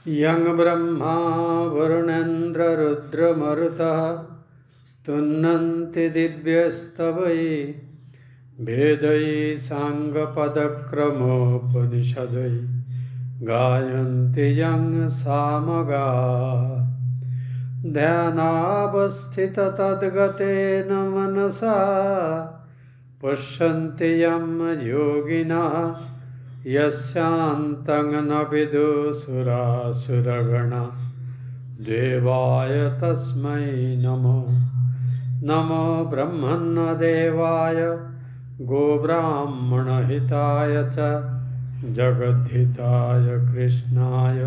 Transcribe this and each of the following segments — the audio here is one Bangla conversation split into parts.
यं ब्रह्मा वरुणेन्द्ररुद्रमरुतः स्तुन्नन्ति दिव्यस्तवै वेदै साङ्गपदक्रमोपनिषदै गायन्ति यं सामगा ध्यानावस्थिततद्गतेन मनसा पश्यन्ति यं योगिनः यस्यान्तं न विदुसुरासुरगणा देवाय तस्मै नमो नमो ब्रह्मण्यदेवाय गोब्राह्मणहिताय च जगद्धिताय कृष्णाय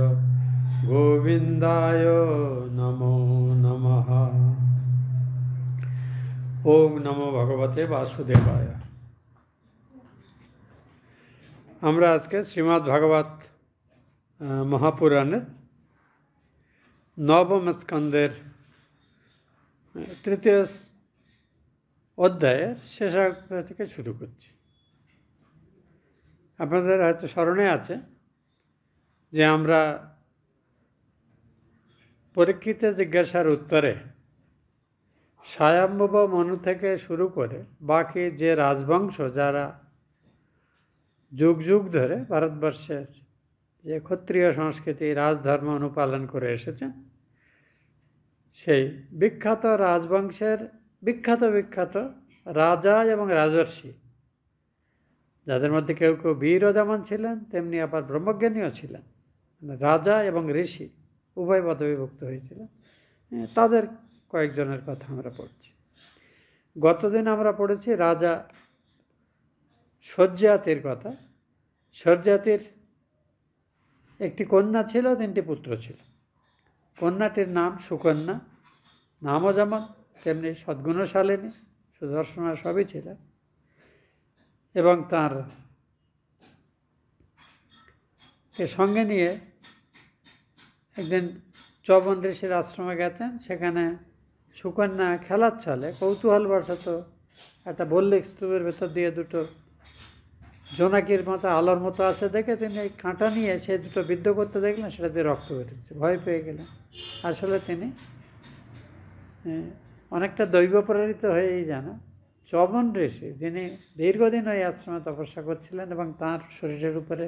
गोविन्दाय नमो नमः। ओम नमो भगवते वासुदेवाय। আমরা আজকে শ্রীমদ্ ভাগবত মহাপুরাণের নবম স্কন্ধের তৃতীয় অধ্যায়ের শেষাংশ থেকে শুরু করছি। আপনাদের হয়তো স্মরণে আছে যে আমরা পরীক্ষিতের জিজ্ঞাসার উত্তরে স্বয়ম্ভব মনু থেকে শুরু করে বাকি যে রাজবংশ যারা যুগ যুগ ধরে ভারতবর্ষের যে ক্ষত্রিয় সংস্কৃতি রাজধর্ম অনুপালন করে এসেছেন, সেই বিখ্যাত রাজবংশের বিখ্যাত রাজা এবং রাজর্ষি, যাদের মধ্যে কেউ কেউ বীরও যেমন ছিলেন তেমনি আবার ব্রহ্মজ্ঞানীও ছিলেন, মানে রাজা এবং ঋষি উভয় পদবিভক্ত হয়েছিলেন, তাদের কয়েকজনের কথা আমরা পড়ছি। গতদিন আমরা পড়েছি রাজা সজ্জাতির কথা। সজ্জাতির একটি কন্যা ছিল, 3টি পুত্র ছিল। কন্যাটির নাম সুকন্যা, নামও যেমন তেমনি সদ্গুণশালিনী, সুদর্শনা সবই ছিল। এবং তার সঙ্গে নিয়ে একদিন চবন ঋষির আশ্রমে গেছেন। সেখানে সুকন্যা খেলার ছলে কৌতূহলবশত একটা বল্লিক স্তূপের ভেতর দিয়ে দুটো জোনাকির মতো আলোর মতো আছে দেখে তিনি এই কাঁটা নিয়ে সে দুটো বিদ্ধ করতে দেখলেন, সেটা দিয়ে রক্ত বেরোচ্ছে। ভয় পেয়ে গেলেন। আসলে তিনি অনেকটা দৈব প্রেরিত হয়েই জানা চবন ঋষি, যিনি দীর্ঘদিন ওই আশ্রমে তপস্যা করছিলেন এবং তাঁর শরীরের উপরে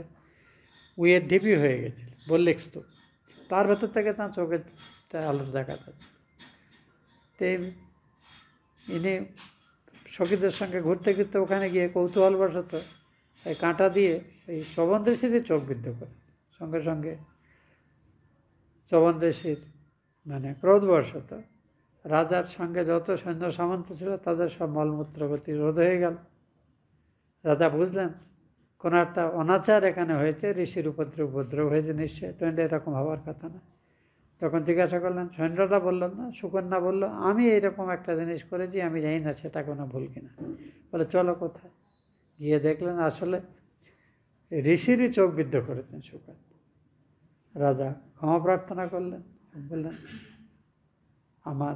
উইয়ের ঢিপি হয়ে গেছিল বল্লিক স্তূপ, তার ভেতর থেকে তাঁর চোখের আলো দেখা যাচ্ছে। তো ইনি সখীদের সঙ্গে ঘুরতে ঘুরতে ওখানে গিয়ে কৌতূহলবশত এই কাঁটা দিয়ে এই চবন ঋষিদের চোখ বিদ্ধ করে। সঙ্গে সঙ্গে চবন ঋষির মানে ক্রোধবশত রাজার সঙ্গে যত সৈন্য সামন্ত ছিল তাদের সব মলমূত্র গতি রোধ হয়ে গেল। রাজা বুঝলেন কোনো একটা অনাচার এখানে হয়েছে, ঋষির উপদ্রব হয়েছে নিশ্চয়, তো এরকম হওয়ার কথা না। তখন জিজ্ঞাসা করলেন, সৈন্যরা বললেন না, সুকন্যা বলল, আমি এইরকম একটা জিনিস করেছি, আমি জানি না সেটা কোনো ভুল কিনা। বলে চলো কোথায়। গিয়ে দেখলেন আসলে ঋষিরই চোখ বিদ্ধ করেছেন সুকন্যা। রাজা ক্ষমা প্রার্থনা করলেন, বললেন আমার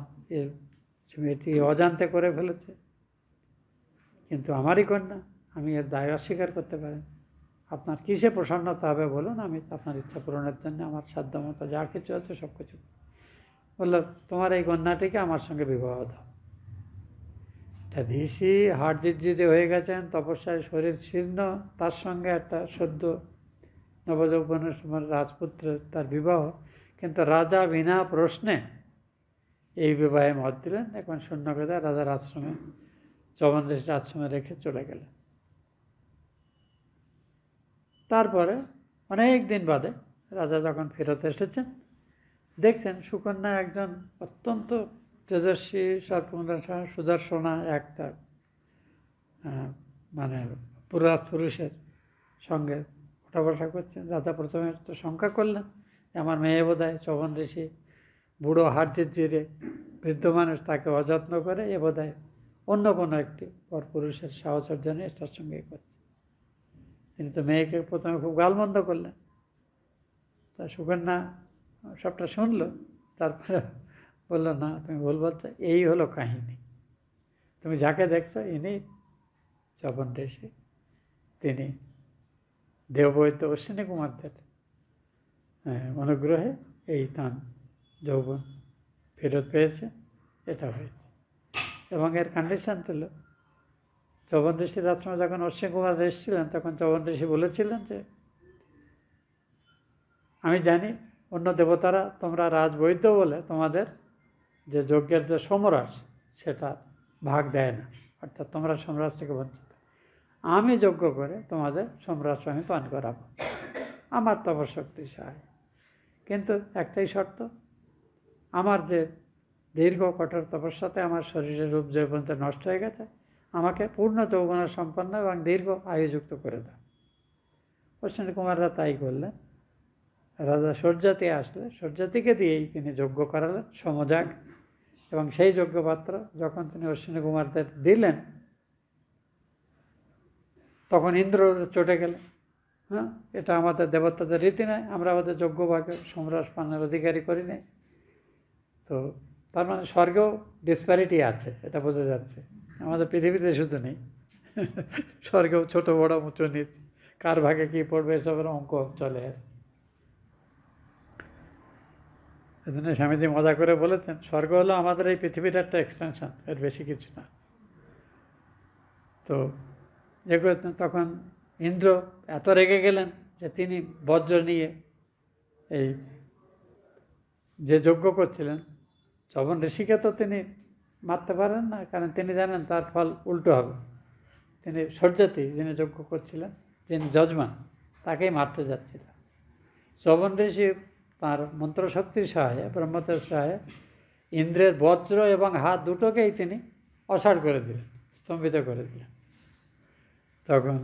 এটি অজান্তে করে ফেলেছে, কিন্তু আমারই কন্যা, আমি এর দায় অস্বীকার করতে পারি। আপনার কিসে প্রসন্নতা হবে বলুন, আমি আপনার ইচ্ছা পূরণের জন্য আমার সাধ্য মতো যা কিছু আছে সব কিছু। বলল তোমার এই কন্যাটিকে আমার সঙ্গে বিবাহ দাও। তা ঋষি হাড় জিজ্জিদে হয়ে গেছেন, তপস্যায় শরীর শীর্ণ, তার সঙ্গে একটা সদ্য নবযৌবনের সময় রাজপুত্রের তার বিবাহ। কিন্তু রাজা বিনা প্রশ্নে এই বিবাহে মত দিলেন। এখন শূন্য কথা রাজার আশ্রমে চবন ঋষির আশ্রমে রেখে চলে গেলেন। তারপরে অনেক দিন বাদে রাজা যখন ফেরত এসেছেন, দেখছেন সুকন্যা একজন অত্যন্ত তেজস্বী সুদর্শনা একটা মানে পুরুষের সঙ্গে ওঠা বসা করছেন। রাজা প্রথমে তো শঙ্কা করলেন, আমার মেয়ে বোধ হয় চবন ঋষি বুড়ো হাড়জিরে বৃদ্ধ মানুষ, তাকে অযত্ন করে এ বোধ হয় অন্য কোনো একটি পরপুরুষের সাহচর্য নিয়ে তার সঙ্গে করছে। তিনি তো মেয়েকে প্রথমে খুব গালমন্দ করলেন। তা সুকন্যা সবটা শুনলো, তারপরে বললো না তুমি ভুল বলছো, এই হলো কাহিনী। তুমি যাকে দেখছো ইনি চবন ঋষি, তিনি দেববৈদ্য অশ্বিনী কুমারদের অনুগ্রহে এই তার যৌবন ফেরত পেয়েছে, এটা হয়েছে। এবং এর কন্ডিশন ছিল, চবন ঋষির আশ্রমে যখন অশ্বিনী কুমার এসেছিলেন তখন চবন ঋষি বলেছিলেন যে আমি জানি অন্য দেবতারা তোমরা রাজবৈদ্য বলে তোমাদের যে যজ্ঞের যে সোমরাস সেটা ভাগ দেয় না, অর্থাৎ তোমরা সোমরাস থেকে বঞ্চিত। আমি যজ্ঞ করে তোমাদের সোমরাস আমি পান করাবো, আমার তপশক্তি সহায়। কিন্তু একটাই শর্ত, আমার যে দীর্ঘ কঠোর তপস্যাতে আমার শরীরের রূপ যৌবন নষ্ট হয়ে গেছে, আমাকে পূর্ণ যৌবন সম্পন্ন এবং দীর্ঘ আয়ুযুক্ত করে দাও। অশ্বিনী কুমাররা তাই করলেন। রাজা সূর্যাতি আসলে সূর্যাতিকে দিয়েই তিনি যজ্ঞ করালেন সমযাগ, এবং সেই যজ্ঞপাত্র যখন তিনি অশ্বিনী কুমারদের দিলেন তখন ইন্দ্র চটে গেলেন। হ্যাঁ, এটা আমাদের দেবতাদের রীতি নয়, আমরা আমাদের যজ্ঞভাগে সমরাস পানের অধিকারী করি নাই। তো তার মানে স্বর্গেও ডিসপ্যারিটি আছে, এটা বোঝা যাচ্ছে। আমাদের পৃথিবীতে শুধু নেই, স্বর্গেও ছোট বড় উঁচু নিচ, কার ভাগে কী পড়বে এসবের অঙ্ক চলে। এজন্য স্বামীজি মজা করে বলেছেন, স্বর্গ হলো আমাদের এই পৃথিবীর একটা এক্সটেনশন, এর বেশি কিছু না। তো যে করেছেন, তখন ইন্দ্র এত রেগে গেলেন যে তিনি বজ্র নিয়ে এই যে যজ্ঞ করছিলেন চবন ঋষিকে তো তিনি মারতে পারেন না, কারণ তিনি জানেন তার ফল উল্টো হবে। তিনি সূর্যাতি যিনি যজ্ঞ করছিলেন, যিনি যজমান, তাকেই মারতে যাচ্ছিলেন। চবন ঋষি তাঁর মন্ত্রশক্তির সহায়ে, ব্রহ্মতের সহায়ে ইন্দ্রের বজ্র এবং হাত দুটোকেই তিনি অসাড় করে দিলেন, স্তম্ভিত করে দিলেন। তখন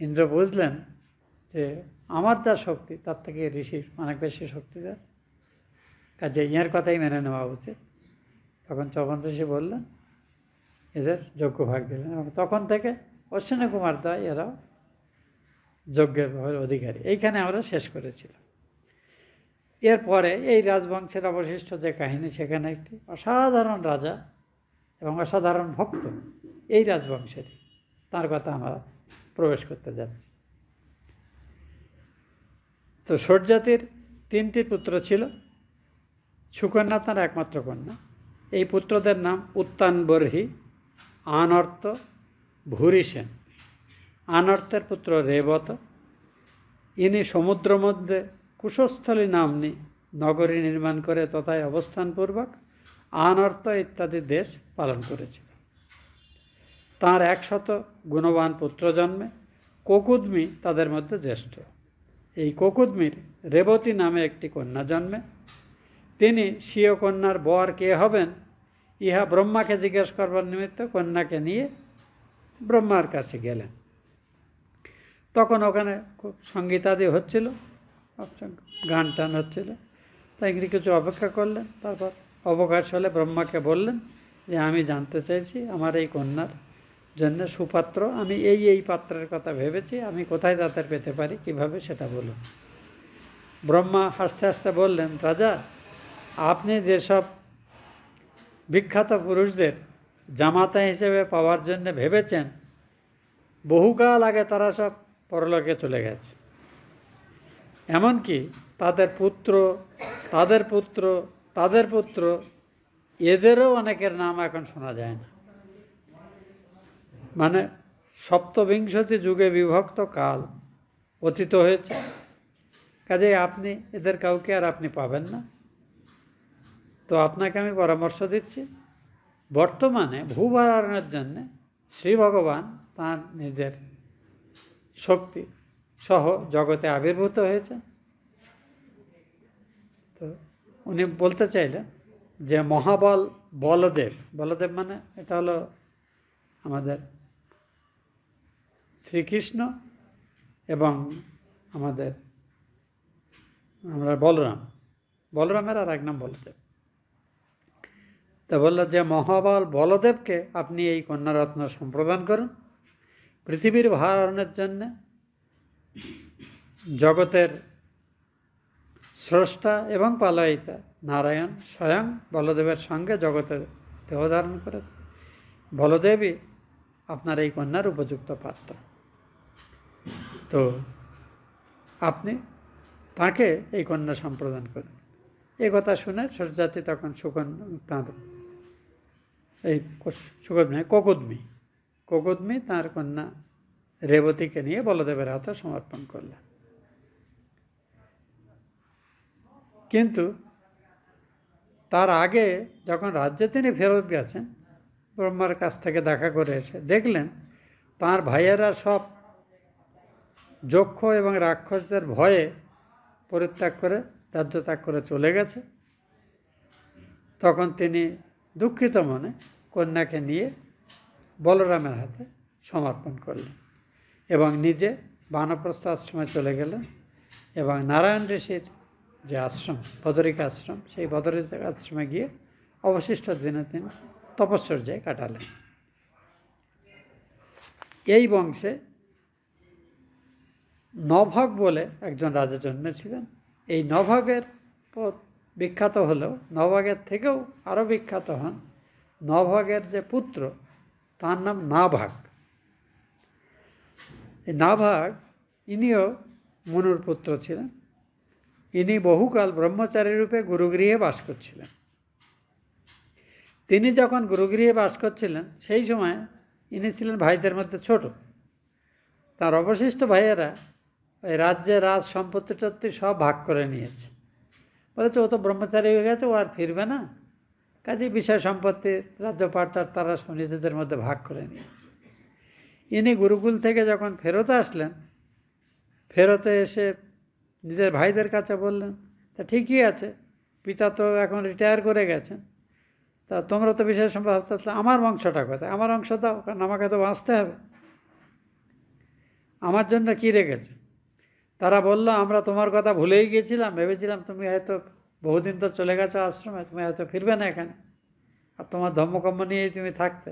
ইন্দ্র বুঝলেন যে আমার যা শক্তি তার থেকে ঋষির অনেক বেশি শক্তিদার, কাজে ইয়ের কথাই মেনে নেওয়া উচিত। তখন চবন ঋষি বললেন, এদের যজ্ঞ ভাগ দিলেন, এবং তখন থেকে অশ্বিনী কুমার দা এরাও যজ্ঞের অধিকারী। এইখানে আমরা শেষ করেছিলাম। এরপরে এই রাজবংশের অবশিষ্ট যে কাহিনী, সেখানে একটি অসাধারণ রাজা এবং অসাধারণ ভক্ত এই রাজবংশেরই, তার কথা আমরা প্রবেশ করতে যাচ্ছি। তো সূর্যাতির 3টি পুত্র ছিল, সুকন্যা তাঁর একমাত্র কন্যা। এই পুত্রদের নাম উত্তানবর্হী, আনর্ত, ভূরিসেন। আনর্তের পুত্র রেবত, ইনি সমুদ্র মধ্যে কুশস্থলী নাম্নী নগরী নির্মাণ করে তথায় অবস্থানপূর্বক আনর্ত ইত্যাদি দেশ পালন করেছিল। তাঁর 100 গুণবান পুত্র জন্মে, কোকুদ্মি তাদের মধ্যে জ্যেষ্ঠ। এই কোকুদ্মির রেবতী নামে একটি কন্যা জন্মে। তিনি স্বীয় কন্যার বর কে হবেন ইহা ব্রহ্মাকে জিজ্ঞেস করবার নিমিত্ত কন্যাকে নিয়ে ব্রহ্মার কাছে গেলেন। তখন ওখানে খুব সঙ্গীতাদি হচ্ছিল, গান টান হচ্ছিল, তাই কিছু অপেক্ষা করলেন। তারপর অবকাশ হলে ব্রহ্মাকে বললেন যে আমি জানতে চাইছি আমার এই কন্যার জন্য সুপাত্র, আমি এই পাত্রের কথা ভেবেছি, আমি কোথায় তাদের পেতে পারি, কিভাবে সেটা বলুন। ব্রহ্মা হাসতে হাসতে বললেন, রাজা, আপনি যেসব বিখ্যাত পুরুষদের জামাতা হিসেবে পাওয়ার জন্য ভেবেছেন, বহুকাল আগে তারা সব পরলোকে চলে গেছে। এমনকি তাদের পুত্র, তাদের পুত্র, তাদের পুত্র, এদেরও অনেকের নাম এখন শোনা যায় না। মানে সপ্তবিংশতি যুগে বিভক্ত কাল অতীত হয়েছে, কাজেই আপনি এদের কাউকে আর আপনি পাবেন না। তো আপনাকে আমি পরামর্শ দিচ্ছি, বর্তমানে ভূভারণের জন্যে শ্রী ভগবান তাঁর নিজের শক্তি সহ জগতে আবির্ভূত হয়েছে। তো উনি বলতে চাইলেন যে মহাবল বলদেব, বলদেব মানে এটা হলো আমাদের শ্রীকৃষ্ণ এবং আমরা বলরামের আর এক নাম বলদেব। তা বলল যে মহাবল বলদেবকে আপনি এই কন্যারত্ন সম্প্রদান করুন। পৃথিবীর ভারণের জন্যে জগতের স্রষ্টা এবং পালয়িতা নারায়ণ স্বয়ং বলদেবের সঙ্গে জগতের দেহ ধারণ করেছে। বলদেবই আপনার এই কন্যার উপযুক্ত পাত্র। তো আপনি তাকে এই কন্যা সম্প্রদান করেন। এই কথা শুনে সরজাতি তখন তাঁর এই কোকদ্মি তাঁর কন্যা রেবতীকে নিয়ে বলদেবের হাতে সমর্পণ করলেন। কিন্তু তার আগে যখন রাজ্যে তিনি ফেরত গেছেন, ব্রহ্মার কাছ থেকে দেখা করে এসে দেখলেন তাঁর ভাইয়েরা সব যক্ষ এবং রাক্ষসদের ভয়ে পরিত্যাগ করে রাজ্য ত্যাগ করে চলে গেছে। তখন তিনি দুঃখিত মনে কন্যাকে নিয়ে বলরামের হাতে সমর্পণ করলেন এবং নিজে বানপ্রস্থ আশ্রমে চলে গেলেন এবং নারায়ণ ঋষির যে আশ্রম, বদরিক আশ্রম, সেই বদরিক আশ্রমে গিয়ে অবশিষ্ট দিনে তিনি তপস্যর্যায় কাটালেন। এই বংশে নভগ বলে একজন রাজা জন্মেছিলেন। এই নভগের বিখ্যাত হলেও নভগের থেকেও আরও বিখ্যাত হন নভগের যে পুত্র, তার নাম নাভাগ। এই নাভাগ ইনিও মনুর পুত্র ছিলেন। ইনি বহুকাল ব্রহ্মচারী রূপে গুরুগৃহে বাস করছিলেন। তিনি যখন গুরুগৃহে বাস করছিলেন সেই সময় ইনি ছিলেন ভাইদের মধ্যে ছোট। তার অবশিষ্ট ভাইয়েরা ওই রাজ্যে রাজ সম্পত্তি টত্তি সব ভাগ করে নিয়েছে। বলেছে ও তো ব্রহ্মচারী হয়ে গেছে, ও আর ফিরবে না, কাজেই বিষয় সম্পত্তি রাজ্যপাটটার তারা সব নিজেদের মধ্যে ভাগ করে নিয়েছে। ইনি গুরুকুল থেকে যখন ফেরত আসলেন, ফেরতে এসে নিজের ভাইদের কাছে বললেন, তা ঠিকই আছে, পিতা তো এখন রিটায়ার করে গেছেন, তা তোমরা তো বিষয় সম্পদ আমার বংশটা কোথায়, আমার অংশ দাও, কারণ আমাকে তো বাঁচতে হবে, আমার জন্য কী রেখেছে? তারা বলল, আমরা তোমার কথা ভুলেই গিয়েছিলাম, ভেবেছিলাম তুমি হয়তো বহুদিন তো চলে গেছো আশ্রমে, তুমি হয়তো ফিরবে না এখানে, আর তোমার ধর্মকর্ম নিয়েই তুমি থাকতে,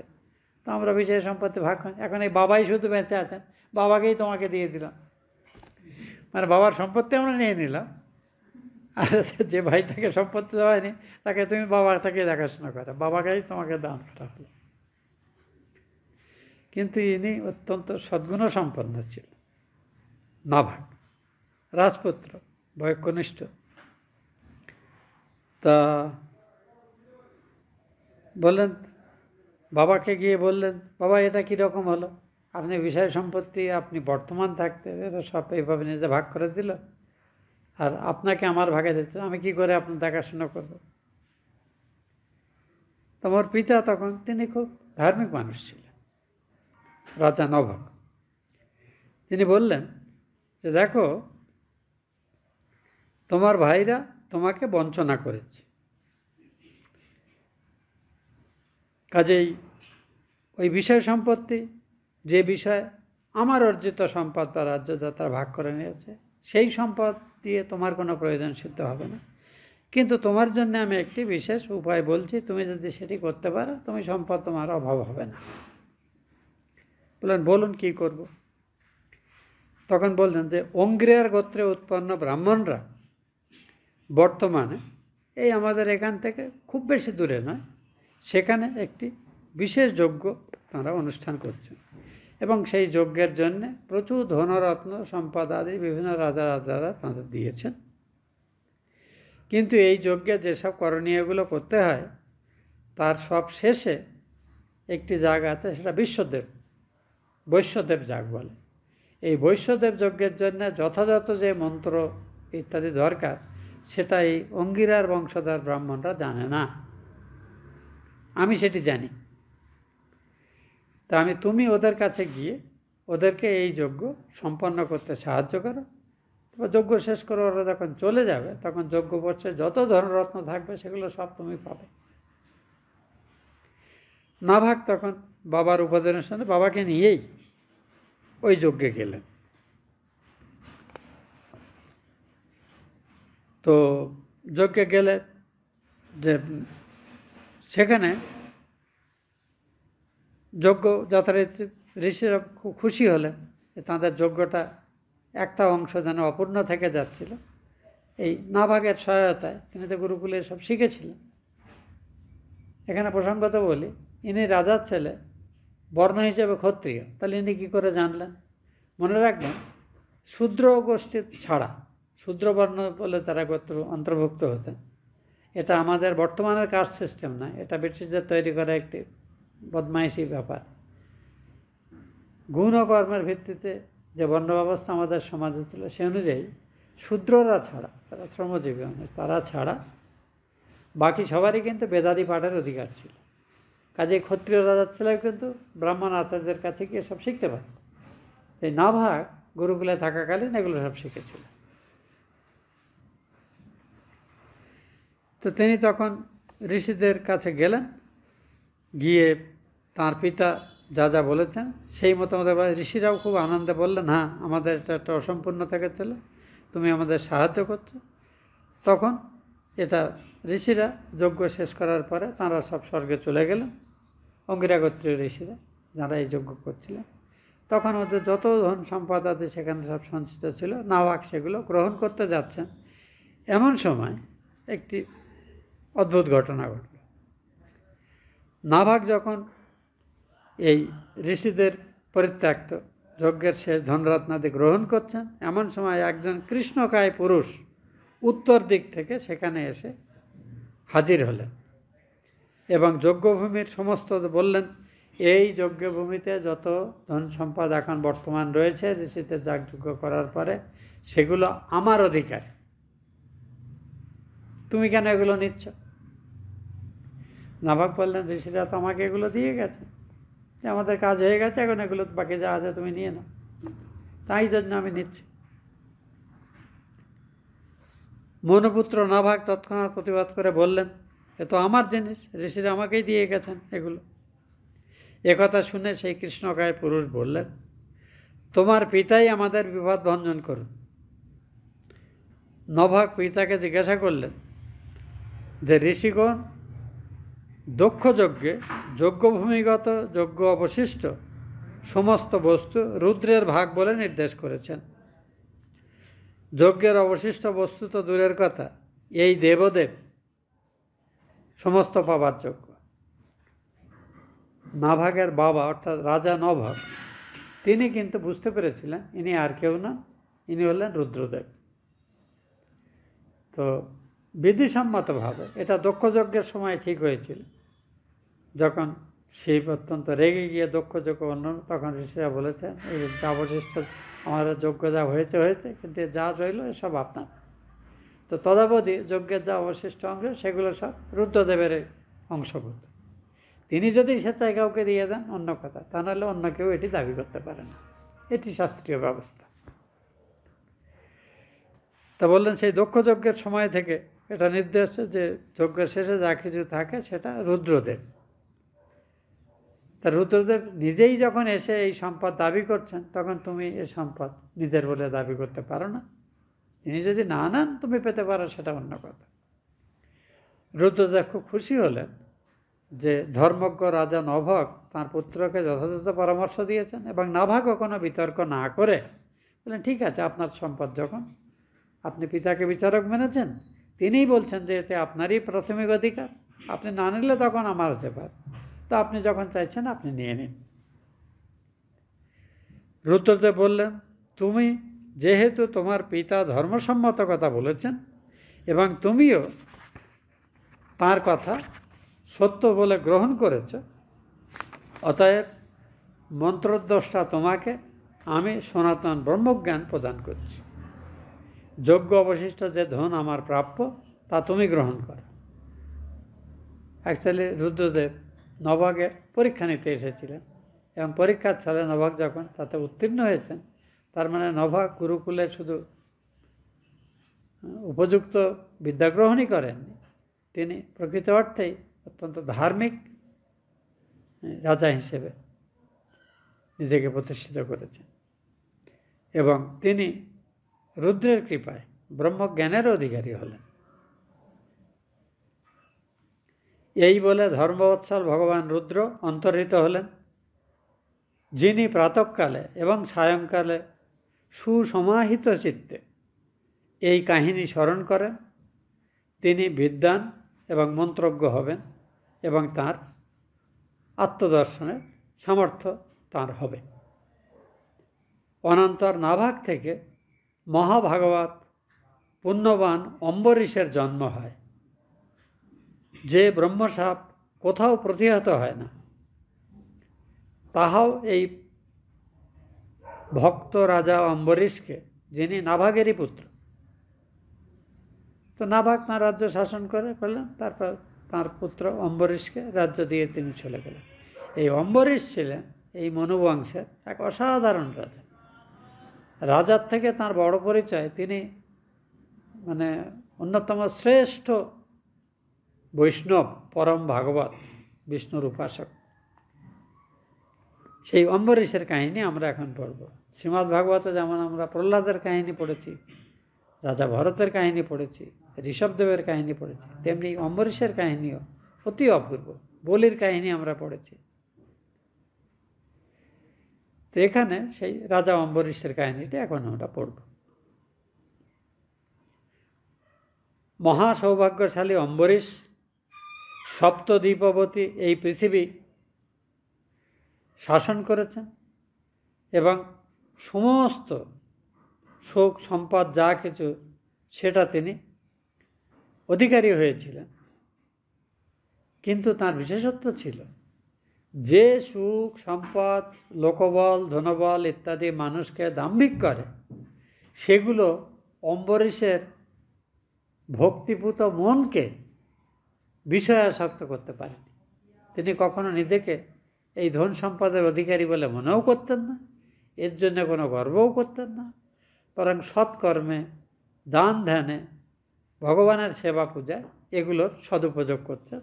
তো আমরা বিষয় সম্পত্তি ভাগ করি। এখন এই বাবাই শুধু বেঁচে আছেন, বাবাকেই তোমাকে দিয়ে দিলাম, মানে বাবার সম্পত্তি আমরা নিয়ে নিলাম, আর যে ভাইটাকে সম্পত্তি দেওয়া হয়নি তাকে তুমি বাবাটাকে দেখাশোনা করো, বাবাকেই তোমাকে দান করা হলো। কিন্তু ইনি অত্যন্ত সদ্গুণ সম্পন্ন ছিলেন নাভাগ, রাজপুত্র, বয়কনিষ্ঠ। তা বললেন, বাবাকে গিয়ে বললেন, বাবা এটা কীরকম হলো, আপনি বিষয় সম্পত্তি আপনি বর্তমান থাকতে এটা সব এইভাবে নিজে ভাগ করে দিল, আর আপনাকে আমার ভাগে দিচ্ছে, আমি কি করে আপনার দেখাশোনা করব? তোমার পিতা তখন তিনি খুব ধার্মিক মানুষ ছিলেন, রাজা নভগ। তিনি বললেন যে দেখো, তোমার ভাইরা তোমাকে বঞ্চনা করেছে, কাজেই ওই বিষয় সম্পত্তি, যে বিষয় আমার অর্জিত সম্পদ বা রাজ্য যাত্রা ভাগ করে নিয়েছে, সেই সম্পদ দিয়ে তোমার কোনো প্রয়োজন সিদ্ধ হবে না, কিন্তু তোমার জন্য আমি একটি বিশেষ উপায় বলছি, তুমি যদি সেটি করতে পারো তুমি সম্পদ তোমার অভাব হবে না। বললেন, বলুন কী করব? তখন বললেন যে অঙ্গিরার গোত্রে উৎপন্ন ব্রাহ্মণরা বর্তমানে এই আমাদের এখান থেকে খুব বেশি দূরে নয়, সেখানে একটি বিশেষ যজ্ঞ তাঁরা অনুষ্ঠান করছেন এবং সেই যজ্ঞের জন্যে প্রচুর ধনরত্ন সম্পদ আদি বিভিন্ন রাজারা তাঁদের দিয়েছেন। কিন্তু এই যজ্ঞে যেসব করণীয়গুলো করতে হয় তার সব শেষে একটি জায়গা আছে, সেটা বৈশ্যদেব যাগ বলে। এই বৈশ্যদেব যজ্ঞের জন্য যথাযথ যে মন্ত্র ইত্যাদি দরকার, সেটা এই অঙ্গিরার বংশধর ব্রাহ্মণরা জানে না, আমি সেটি জানি। তা তুমি ওদের কাছে গিয়ে ওদেরকে এই যজ্ঞ সম্পন্ন করতে সাহায্য করো, তারপর যজ্ঞ শেষ করে ওরা যখন চলে যাবে তখন যজ্ঞ বর্ষে যত ধনরত্ন থাকবে সেগুলো সব তুমি পাবে। নাভাগ তখন বাবার উপদেশের সঙ্গে বাবাকে নিয়েই ওই যজ্ঞে গেলেন। তো যজ্ঞে গেলে যে সেখানে যজ্ঞ যথারীতি ঋষিরা খুব খুশি হলেন যে তাঁদের যজ্ঞটা একটা অংশ যেন অপূর্ণ থেকে যাচ্ছিল। এই নাভাগের সহায়তায় তিনি তো গুরুকুলে সব শিখেছিলেন। এখানে প্রসঙ্গত বলি, ইনি রাজার ছেলে, বর্ণ হিসেবে ক্ষত্রিয়, তাহলে ইনি কী করে জানলেন? মনে রাখবেন, শূদ্র গোষ্ঠী ছাড়া শূদ্রবর্ণ বলে তারা অন্তর্ভুক্ত হতেন। এটা আমাদের বর্তমানের কাস্ট সিস্টেম না, এটা ব্রিটিশদের তৈরি করা একটি বদমাইশি ব্যাপার। গুণ ও কর্মের ভিত্তিতে যে বর্ণ ব্যবস্থা আমাদের সমাজে ছিল সে অনুযায়ী শূদ্ররা ছাড়া, যারা শ্রমজীবী মানুষ তারা ছাড়া বাকি সবারই কিন্তু বেদাদি পাঠের অধিকার ছিল। কাজে ক্ষত্রিয় রাজার ছেলেও কিন্তু ব্রাহ্মণ আচার্যের কাছে গিয়ে সব শিখতে পারত। এই নাভাগ গুরুকুলে থাকাকালীন এগুলো সব শিখেছিল। তো তিনি তখন ঋষিদের কাছে গেলেন, গিয়ে তাঁর পিতা যা যা বলেছেন সেই মতো ঋষিরাও খুব আনন্দে বললেন, হ্যাঁ আমাদের এটা একটা অসম্পূর্ণ থেকে ছিল, তুমি আমাদের সাহায্য করছো। তখন এটা ঋষিরা যজ্ঞ শেষ করার পরে তাঁরা সব স্বর্গে চলে গেলেন, অঙ্গিরা গোত্রীয় ঋষিরা যারা এই যজ্ঞ করছিলেন। তখন ওদের যত ধন সম্পদ আছে সেখানে সব সঞ্চিত ছিল, নাভাগ সেগুলো গ্রহণ করতে যাচ্ছেন। এমন সময় একটি অদ্ভুত ঘটনা ঘটল। নাভাগ যখন এই ঋষিদের পরিত্যক্ত যজ্ঞের শেষ ধনরত্নাদি গ্রহণ করছেন, এমন সময় একজন কৃষ্ণকায় পুরুষ উত্তর দিক থেকে সেখানে এসে হাজির হলেন এবং যজ্ঞভূমির সমস্ত বললেন, এই যজ্ঞভূমিতে যত ধন সম্পদ এখন বর্তমান রয়েছে ঋষিতে যাগযজ্ঞ করার পরে সেগুলো আমার অধিকার, তুমি কেন এগুলো নিচ্ছ? নাভাগ বললেন, ঋষিরা তো আমাকে এগুলো দিয়ে গেছে, যে আমাদের কাজ হয়ে গেছে, এখন এগুলো বাকি যা আছে তুমি নিয়ে নাও, তাই জন্য আমি নিচ্ছি। মনুপুত্র নাভাগ তৎক্ষণাৎ প্রতিবাদ করে বললেন, এ তো আমার জিনিস, ঋষিরা আমাকেই দিয়ে গেছেন এগুলো। একথা শুনে সেই কৃষ্ণকায় পুরুষ বললেন, তোমার পিতাই আমাদের বিবাদ ভঞ্জন করুন। নাভাগ পিতাকে জিজ্ঞাসা করলেন যে ঋষিগণ দক্ষ যজ্ঞে যজ্ঞভূমিগত যজ্ঞ অবশিষ্ট সমস্ত বস্তু রুদ্রের ভাগ বলে নির্দেশ করেছেন। যজ্ঞের অবশিষ্ট বস্তু তো দূরের কথা, এই দেবদেব সমস্ত পাবার যোগ্য। নাভাগের বাবা অর্থাৎ রাজা নভাগ তিনি কিন্তু বুঝতে পেরেছিলেন ইনি আর কেউ না, ইনি হলেন রুদ্রদেব। তো বিধিসম্মতভাবে এটা দক্ষ যজ্ঞের সময় ঠিক হয়েছিল, যখন শিব অত্যন্ত রেগে গিয়ে দক্ষ যজ্ঞ বর্ণন, তখন ঋষিরা বলেছেন এই যা অবশিষ্ট আমাদের যজ্ঞ যা হয়েছে হয়েছে, কিন্তু যা রইল এসব আপনার। তো তদাবধি যজ্ঞের যা অবশিষ্ট অংশ সেগুলো সব রুদ্রদেবের অংশভূত। তিনি যদি স্বেচ্ছায় কাউকে দিয়ে দেন অন্য কথা, তা নাহলে অন্য কেউ এটি দাবি করতে পারে না, এটি শাস্ত্রীয় ব্যবস্থা। তা বললেন সেই দক্ষ যজ্ঞের সময় থেকে এটা নির্দেশ যে যজ্ঞের শেষে যা কিছু থাকে সেটা রুদ্রদেব। তা রুদ্রদেব নিজেই যখন এসে এই সম্পদ দাবি করছেন, তখন তুমি এই সম্পদ নিজের বলে দাবি করতে পারো না। তিনি যদি না নেন তুমি পেতে পারো, সেটা অন্য কথা। রুদ্রদেব খুব খুশি হলেন যে ধর্মজ্ঞ রাজা নাভাগ তাঁর পুত্রকে যথাযথ পরামর্শ দিয়েছেন এবং নাভাগও কোনো বিতর্ক না করে বললেন, ঠিক আছে, আপনার সম্পদ যখন আপনি পিতাকে বিচারক মেনেছেন, তিনিই বলছেন যে এতে আপনারই প্রাথমিক অধিকার, আপনি না নিলে তখন আমার হতে পারে, তো আপনি যখন চাইছেন আপনি নিয়ে নিন। রুদ্রদেব বললেন, তুমি যেহেতু তোমার পিতা ধর্মসম্মত কথা বলেছেন এবং তুমিও তার কথা সত্য বলে গ্রহণ করেছ, অতএব মন্ত্রদ্রষ্টা তোমাকে আমি সনাতন ব্রহ্মজ্ঞান প্রদান করছি। যজ্ঞ অবশিষ্ট যে ধন আমার প্রাপ্য তা তুমি গ্রহণ করো। অ্যাকচুয়ালি রুদ্রদেব নাভাগের পরীক্ষা নিতে এসেছিলেন এবং পরীক্ষার ছলে নাভাগ যখন তাতে উত্তীর্ণ হয়েছেন, তার মানে নাভাগ গুরুকুলে শুধু উপযুক্ত বিদ্যাগ্রহণই করেননি, তিনি প্রকৃত অর্থেই অত্যন্ত ধার্মিক রাজা হিসেবে নিজেকে প্রতিষ্ঠিত করেছেন এবং তিনি রুদ্রের কৃপায় ব্রহ্মজ্ঞানের অধিকারী হলেন। এই বলে ধর্মবৎসল ভগবান রুদ্র অন্তর্হিত হলেন, যিনি প্রাতঃকালে এবং সায়ংকালে সুসমাহিত চিত্তে এই কাহিনী স্মরণ করেন, তিনি বিদ্বান এবং মন্ত্রজ্ঞ হবেন এবং তাঁর আত্মদর্শনের সামর্থ্য তাঁর হবে। অনন্তর নাভাগ থেকে মহাভাগবত পুণ্যবান অম্বরীশের জন্ম হয়, যে ব্রহ্মসাপ কোথাও প্রতিহত হয় না, তাহাও এই ভক্ত রাজা অম্বরীশকে, যিনি নাভাগেরই পুত্র। তো নাভাগ তাঁর রাজ্য শাসন করলেন, তারপর তাঁর পুত্র অম্বরীশকে রাজ্য দিয়ে তিনি চলে গেলেন। এই অম্বরীশ ছিলেন এই মনু বংশের এক অসাধারণ রাজা। রাজার থেকে তাঁর বড় পরিচয়, তিনি মানে অন্যতম শ্রেষ্ঠ বৈষ্ণব, পরম ভাগবত, বিষ্ণুর উপাসক। সেই অম্বরীশের কাহিনী আমরা এখন পড়ব। শ্রীমদ্ ভাগবতে যেমন আমরা প্রহ্লাদের কাহিনী পড়েছি, রাজা ভরতের কাহিনী পড়েছি, ঋষভদেবের কাহিনী পড়েছি, তেমনি অম্বরীশের কাহিনীও অতি অপূর্ব। বলির কাহিনী আমরা পড়েছি। তো এখানে সেই রাজা অম্বরীশের কাহিনীটি এখন আমরা পড়ব। মহা সৌভাগ্যশালী অম্বরীশ সপ্তদ্বীপবতী এই পৃথিবী শাসন করেছেন এবং সমস্ত সুখ সম্পদ যা কিছু সেটা তিনি অধিকারী হয়েছিলেন। কিন্তু তার বিশেষত্ব ছিল, যে সুখ সম্পদ, লোকবল, ধনবল ইত্যাদি মানুষকে দাম্ভিক করে, সেগুলো অম্বরীশের ভক্তিপূত মনকে বিষয়াসক্ত করতে পারেনি। তিনি কখনো নিজেকে এই ধন সম্পদের অধিকারী বলে মনেও করতেন না, এর জন্য কোনো গর্বও করতেন না, বরং সৎকর্মে, দান ধ্যানে, ভগবানের সেবা পূজায় এগুলোর সদুপযোগ করতেন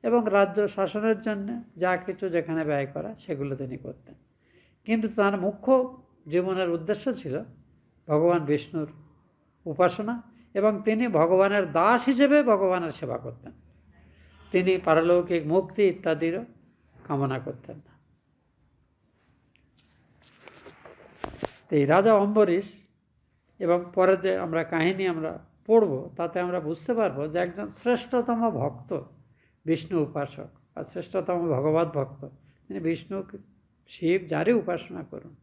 এবং রাজ্য শাসনের জন্য যা কিছু যেখানে ব্যয় করা সেগুলো তিনি করতেন। কিন্তু তার মুখ্য জীবনের উদ্দেশ্য ছিল ভগবান বিষ্ণুর উপাসনা এবং তিনি ভগবানের দাস হিসেবে ভগবানের সেবা করতেন। তিনি পারলৌকিক মুক্তি ইত্যাদিরও কামনা করতেন না। এই রাজা অম্বরীশ এবং পরে যে আমরা কাহিনী আমরা পড়ব, তাতে আমরা বুঝতে পারবো যে একজন শ্রেষ্ঠতম ভক্ত, বিষ্ণু উপাসক আর শ্রেষ্ঠতম ভগবত ভক্ত, তিনি বিষ্ণু, শিব যারই উপাসনা করুন,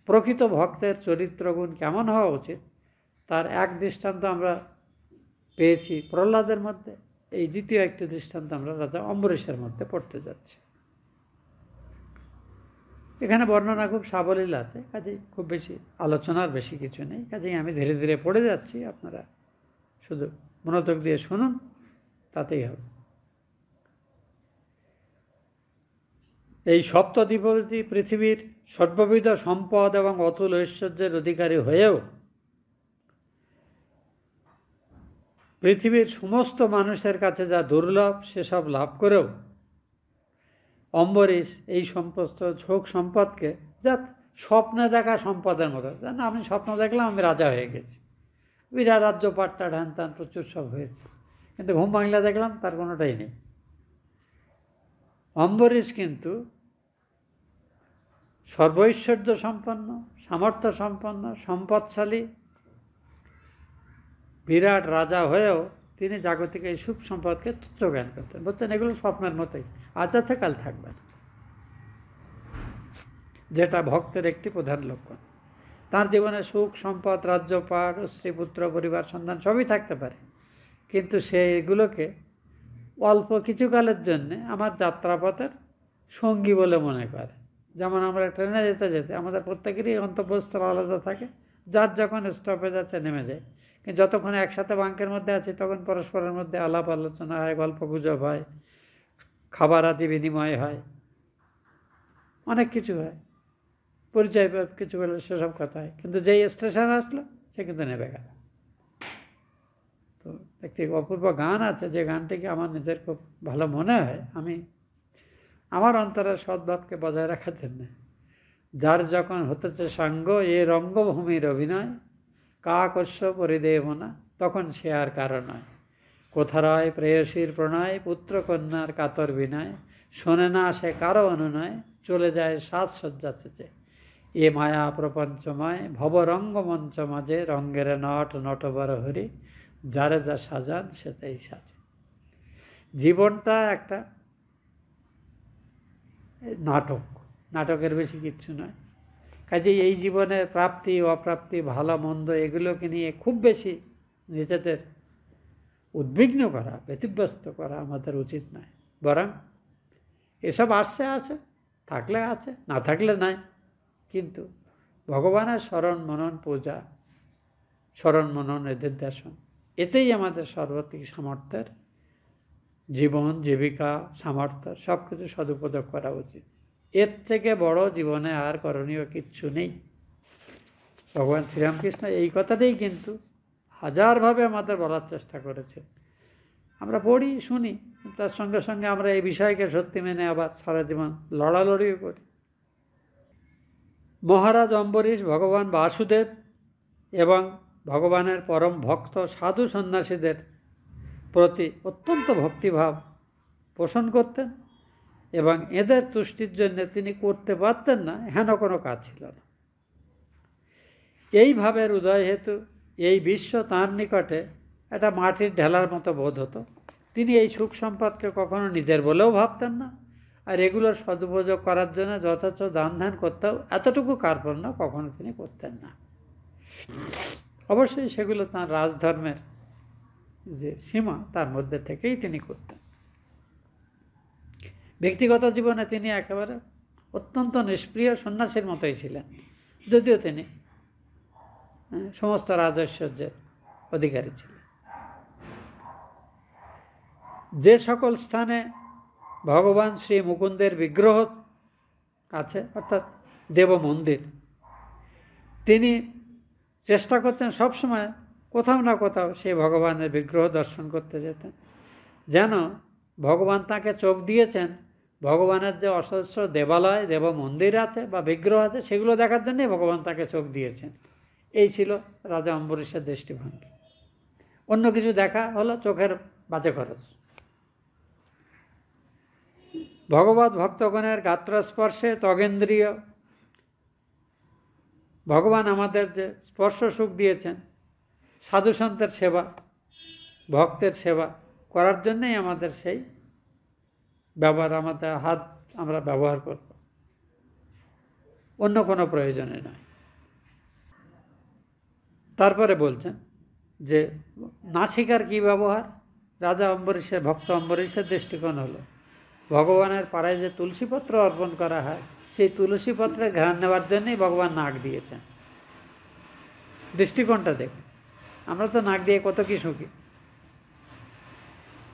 প্রকৃত ভক্তের চরিত্রগুণ কেমন হওয়া উচিত তার এক দৃষ্টান্ত আমরা পেয়েছি প্রহ্লাদের মধ্যে। এই দ্বিতীয় একটি দৃষ্টান্ত আমরা রাজা অম্বরীশের মধ্যে পড়তে যাচ্ছি। এখানে বর্ণনা খুব সাবলীল আছে, কাজেই খুব বেশি আলোচনার বেশি কিছু নেই, কাজেই আমি ধীরে ধীরে পড়ে যাচ্ছি, আপনারা শুধু মনোযোগ দিয়ে শুনুন, তাতেই হবে। এই সপ্তদ্বীপবতী পৃথিবীর সর্ববিধ সম্পদ এবং অতুল ঐশ্বর্যের অধিকারী হয়েও, পৃথিবীর সমস্ত মানুষের কাছে যা দুর্লভ সেসব লাভ করেও অম্বরীশ এই সমস্ত সুখ সম্পদকে যা স্বপ্নে দেখা সম্পদের মতো, জান আমি স্বপ্ন দেখলাম আমি রাজা হয়ে গেছি, বিরাট রাজ্যপাটটা ঢ্যান ত্যান প্রচুর সব হয়েছে, কিন্তু ঘুম বাংলা দেখলাম তার কোনোটাই নেই। অম্বরীশ কিন্তু সর্বৈশ্বর্য সম্পন্ন, সামর্থ্য সম্পন্ন, সম্পদশালী বিরাট রাজা হয়েও তিনি জাগতিক এই সুখ সম্পদকে তুচ্ছ জ্ঞান করতেন, বলতেন এগুলো স্বপ্নের মতোই, আজ আছে কাল থাকবে না, যেটা ভক্তের একটি প্রধান লক্ষণ। তার জীবনে সুখ সম্পদ, রাজ্যপাট, স্ত্রী, পুত্র, পরিবার, সন্তান সবই থাকতে পারে, কিন্তু সে এগুলোকে অল্প কিছুকালের জন্যে আমার যাত্রাপথের সঙ্গী বলে মনে করে। যেমন আমরা ট্রেনে যেতে যেতে আমাদের প্রত্যেকেরই গন্তব্যস্থল আলাদা থাকে, যার যখন স্টপেজ আছে নেমে যায়, কিন্তু যতক্ষণ একসাথে বাঙ্কের মধ্যে আছি তখন পরস্পরের মধ্যে আলাপ আলোচনা হয়, গল্প গুজব হয়, খাবার আদি বিনিময় হয়, অনেক কিছু হয়, পরিচয় কিছু বলে সেসব কথা হয়, কিন্তু যেই স্টেশন আসলো সে কিন্তু নেমে গেল। তো একটি অপূর্ব গান আছে, যে গানটিকে আমার নিজের খুব ভালো মনে হয়, আমি আমার অন্তরের সদ্ভাবকে বজায় রাখার জন্য, যার যখন হতেছে সাঙ্গ এ রঙ্গভূমির অভিনয়, কাকস্য পরিদেব না তখন সে আর কারো নয়, কোথারয় প্রেয়সীর প্রণয়, পুত্র কন্যার কাতর বিনয়, শোনে না সে কারো অনুনয়, চলে যায় সাজসজ্জা চেচে, এ মায়া প্রপঞ্চময় ভবরঙ্গমঞ্চ মাঝে, রঙ্গের নট নটবর হরি, যারে যা সাজান সেটাই সাজে। জীবনটা একটা নাটক, নাটকের বেশি কিচ্ছু নয়। কাজেই এই জীবনের প্রাপ্তি অপ্রাপ্তি, ভালো মন্দ এগুলোকে নিয়ে খুব বেশি নিজেদের উদ্বিগ্ন করা, ব্যতিব্যস্ত করা আমাদের উচিত নয়। বরং এসব আসছে থাকলে আছে, না থাকলে নাই, কিন্তু ভগবানের স্মরণ মনন পূজা, স্মরণ মনন এদের দর্শন, এতেই আমাদের সর্বাধিক সামর্থ্যের জীবন জীবিকা সামর্থ্য সব কিছু সদুপযোগ করা উচিত। এর থেকে বড় জীবনে আর করণীয় কিচ্ছু নেই। ভগবান শ্রীরামকৃষ্ণ এই কথাটাই কিন্তু হাজারভাবে আমাদের বলার চেষ্টা করেছে। আমরা পড়ি শুনি, তার সঙ্গে সঙ্গে আমরা এই বিষয়কে সত্যি মেনে আবার সারা জীবন লড়ালড়িও করি। মহারাজ অম্বরীশ ভগবান বাসুদেব এবং ভগবানের পরম ভক্ত সাধু সন্ন্যাসীদের প্রতি অত্যন্ত ভক্তিভাব পোষণ করতেন এবং এদের তুষ্টির জন্য তিনি করতে পারতেন না হেন কোনো কাজ ছিল না। এই ভাবের উদয় হেতু এই বিশ্ব তাঁর নিকটে একটা মাটির ঢেলার মতো বোধ হতো। তিনি এই সুখ সম্পদকে কখনো নিজের বলেও ভাবতেন না, আর এগুলোর সদুপযোগ করার জন্য যথাযথ দান ধ্যান করতেও এতটুকু কার্পণ্য কখনো তিনি করতেন না। অবশ্যই সেগুলো তাঁর রাজধর্মের যে সীমা তার মধ্যে থেকেই তিনি করতেন। ব্যক্তিগত জীবনে তিনি একেবারে অত্যন্ত নিষ্প্রিয় সন্ন্যাসীর মতোই ছিলেন, যদিও তিনি সমস্ত রাজৈশ্বর্যের অধিকারী ছিলেন। যে সকল স্থানে ভগবান শ্রী মুকুন্দের বিগ্রহ আছে, অর্থাৎ দেব মন্দির, তিনি চেষ্টা করতেন সবসময় কোথাও না কোথাও সেই ভগবানের বিগ্রহ দর্শন করতে যেতেন, যেন ভগবান তাকে চোখ দিয়েছেন ভগবানের যে অজস্র দেবালয় দেব মন্দির আছে বা বিগ্রহ আছে সেগুলো দেখার জন্যই ভগবান তাকে চোখ দিয়েছেন। এই ছিল রাজা অম্বরীশের দৃষ্টিভঙ্গি। অন্য কিছু দেখা হলো চোখের বাজে খরচ। ভগবত ভক্তগণের গাত্রস্পর্শে ত্বগেন্দ্রিয় ভগবান আমাদের যে স্পর্শ সুখ দিয়েছেন, সাধুসন্তের সেবা ভক্তের সেবা করার জন্যই আমাদের সেই ব্যবহার, আমাদের হাত আমরা ব্যবহার করব, অন্য কোনো প্রয়োজনে নয়। তারপরে বলছেন যে নাসিকার কী ব্যবহার। রাজা অম্বরীশের ভক্ত অম্বরীশের দৃষ্টিকোণ হলো ভগবানের পাড়ায় যে তুলসীপত্র অর্পণ করা হয় সেই তুলসীপত্রের ঘ্রাণ নেওয়ার জন্যই ভগবান নাক দিয়েছেন। দৃষ্টিকোণটা দেখুন, আমরা তো নাক দিয়ে কত কি সুখী,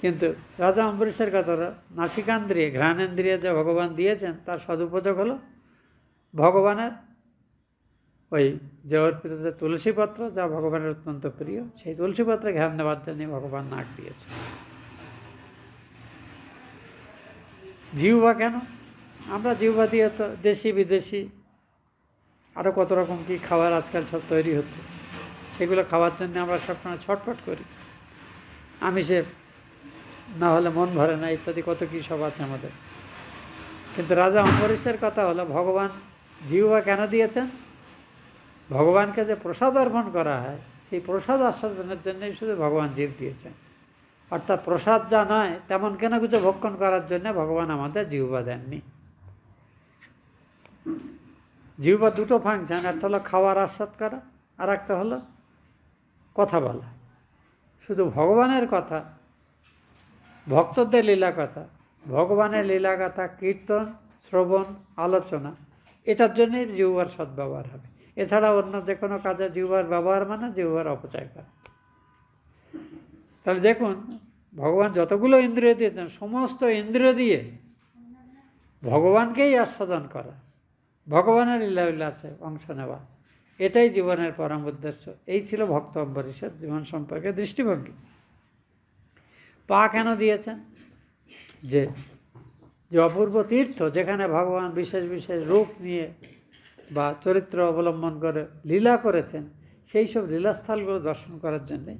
কিন্তু রাজা অম্বরীশের কথাটা নাসিকান্দ্রিয় ঘ্রাণেন্দ্রিয় যে ভগবান দিয়েছেন তার সদুপযোগ হলো ভগবানের ওই যে অর্পিত যে তুলসীপত্র, যা ভগবানের অত্যন্ত প্রিয়, সেই তুলসীপত্রে ঘ্রাণ নেওয়ার জন্যই ভগবান নাক দিয়েছেন। জিহ্বা কেন? আমরা জিহ্বা দিয়ে তো দেশি বিদেশি আরও কত রকম কী খাবার আজকাল সব তৈরি হচ্ছে, সেগুলো খাওয়ার জন্য আমরা সবসময় ছটফট করি। আমিষে না হলে মন ভরে না ইত্যাদি কত কী সব আছে আমাদের। কিন্তু রাজা অম্বরীশের কথা হলো ভগবান জিহ্বা কেন দিয়েছেন? ভগবানকে যে প্রসাদ অর্পণ করা হয় সেই প্রসাদ আস্বাদনের জন্যই শুধু ভগবান জীব দিয়েছেন। অর্থাৎ প্রসাদ যা নয় তেমন কেন কিছু ভক্ষণ করার জন্য ভগবান আমাদের জিহ্বা দেননি। জিহ্বা দুটো ফাংশন, একটা হলো খাওয়ার আস্বাদ করা, আর একটা হলো কথা বলা। শুধু ভগবানের কথা, ভক্তদের লীলা কথা, ভগবানের লীলা কথা কীর্তন শ্রবণ আলোচনা, এটার জন্যই জিহ্বার সদ্ব্যবহার হবে। এছাড়া অন্য যে কোনো কাজে জিহ্বার ব্যবহার মানে জিহ্বার অপচয় করা। তাহলে দেখুন ভগবান যতগুলো ইন্দ্রিয় দিয়েছেন সমস্ত ইন্দ্রিয় দিয়ে ভগবানকেই আস্বাদন করা, ভগবানের লীলা বিলাসে অংশ নেওয়া, এটাই জীবনের পরম উদ্দেশ্য। এই ছিল ভক্ত অম্বরীশের জীবন সম্পর্কে দৃষ্টিভঙ্গি। পা কেন দিয়েছেন? যে অপূর্ব তীর্থ যেখানে ভগবান বিশেষ বিশেষ রূপ নিয়ে বা চরিত্র অবলম্বন করে লীলা করেছেন, সেই সব লীলাস্থলগুলো দর্শন করার জন্যে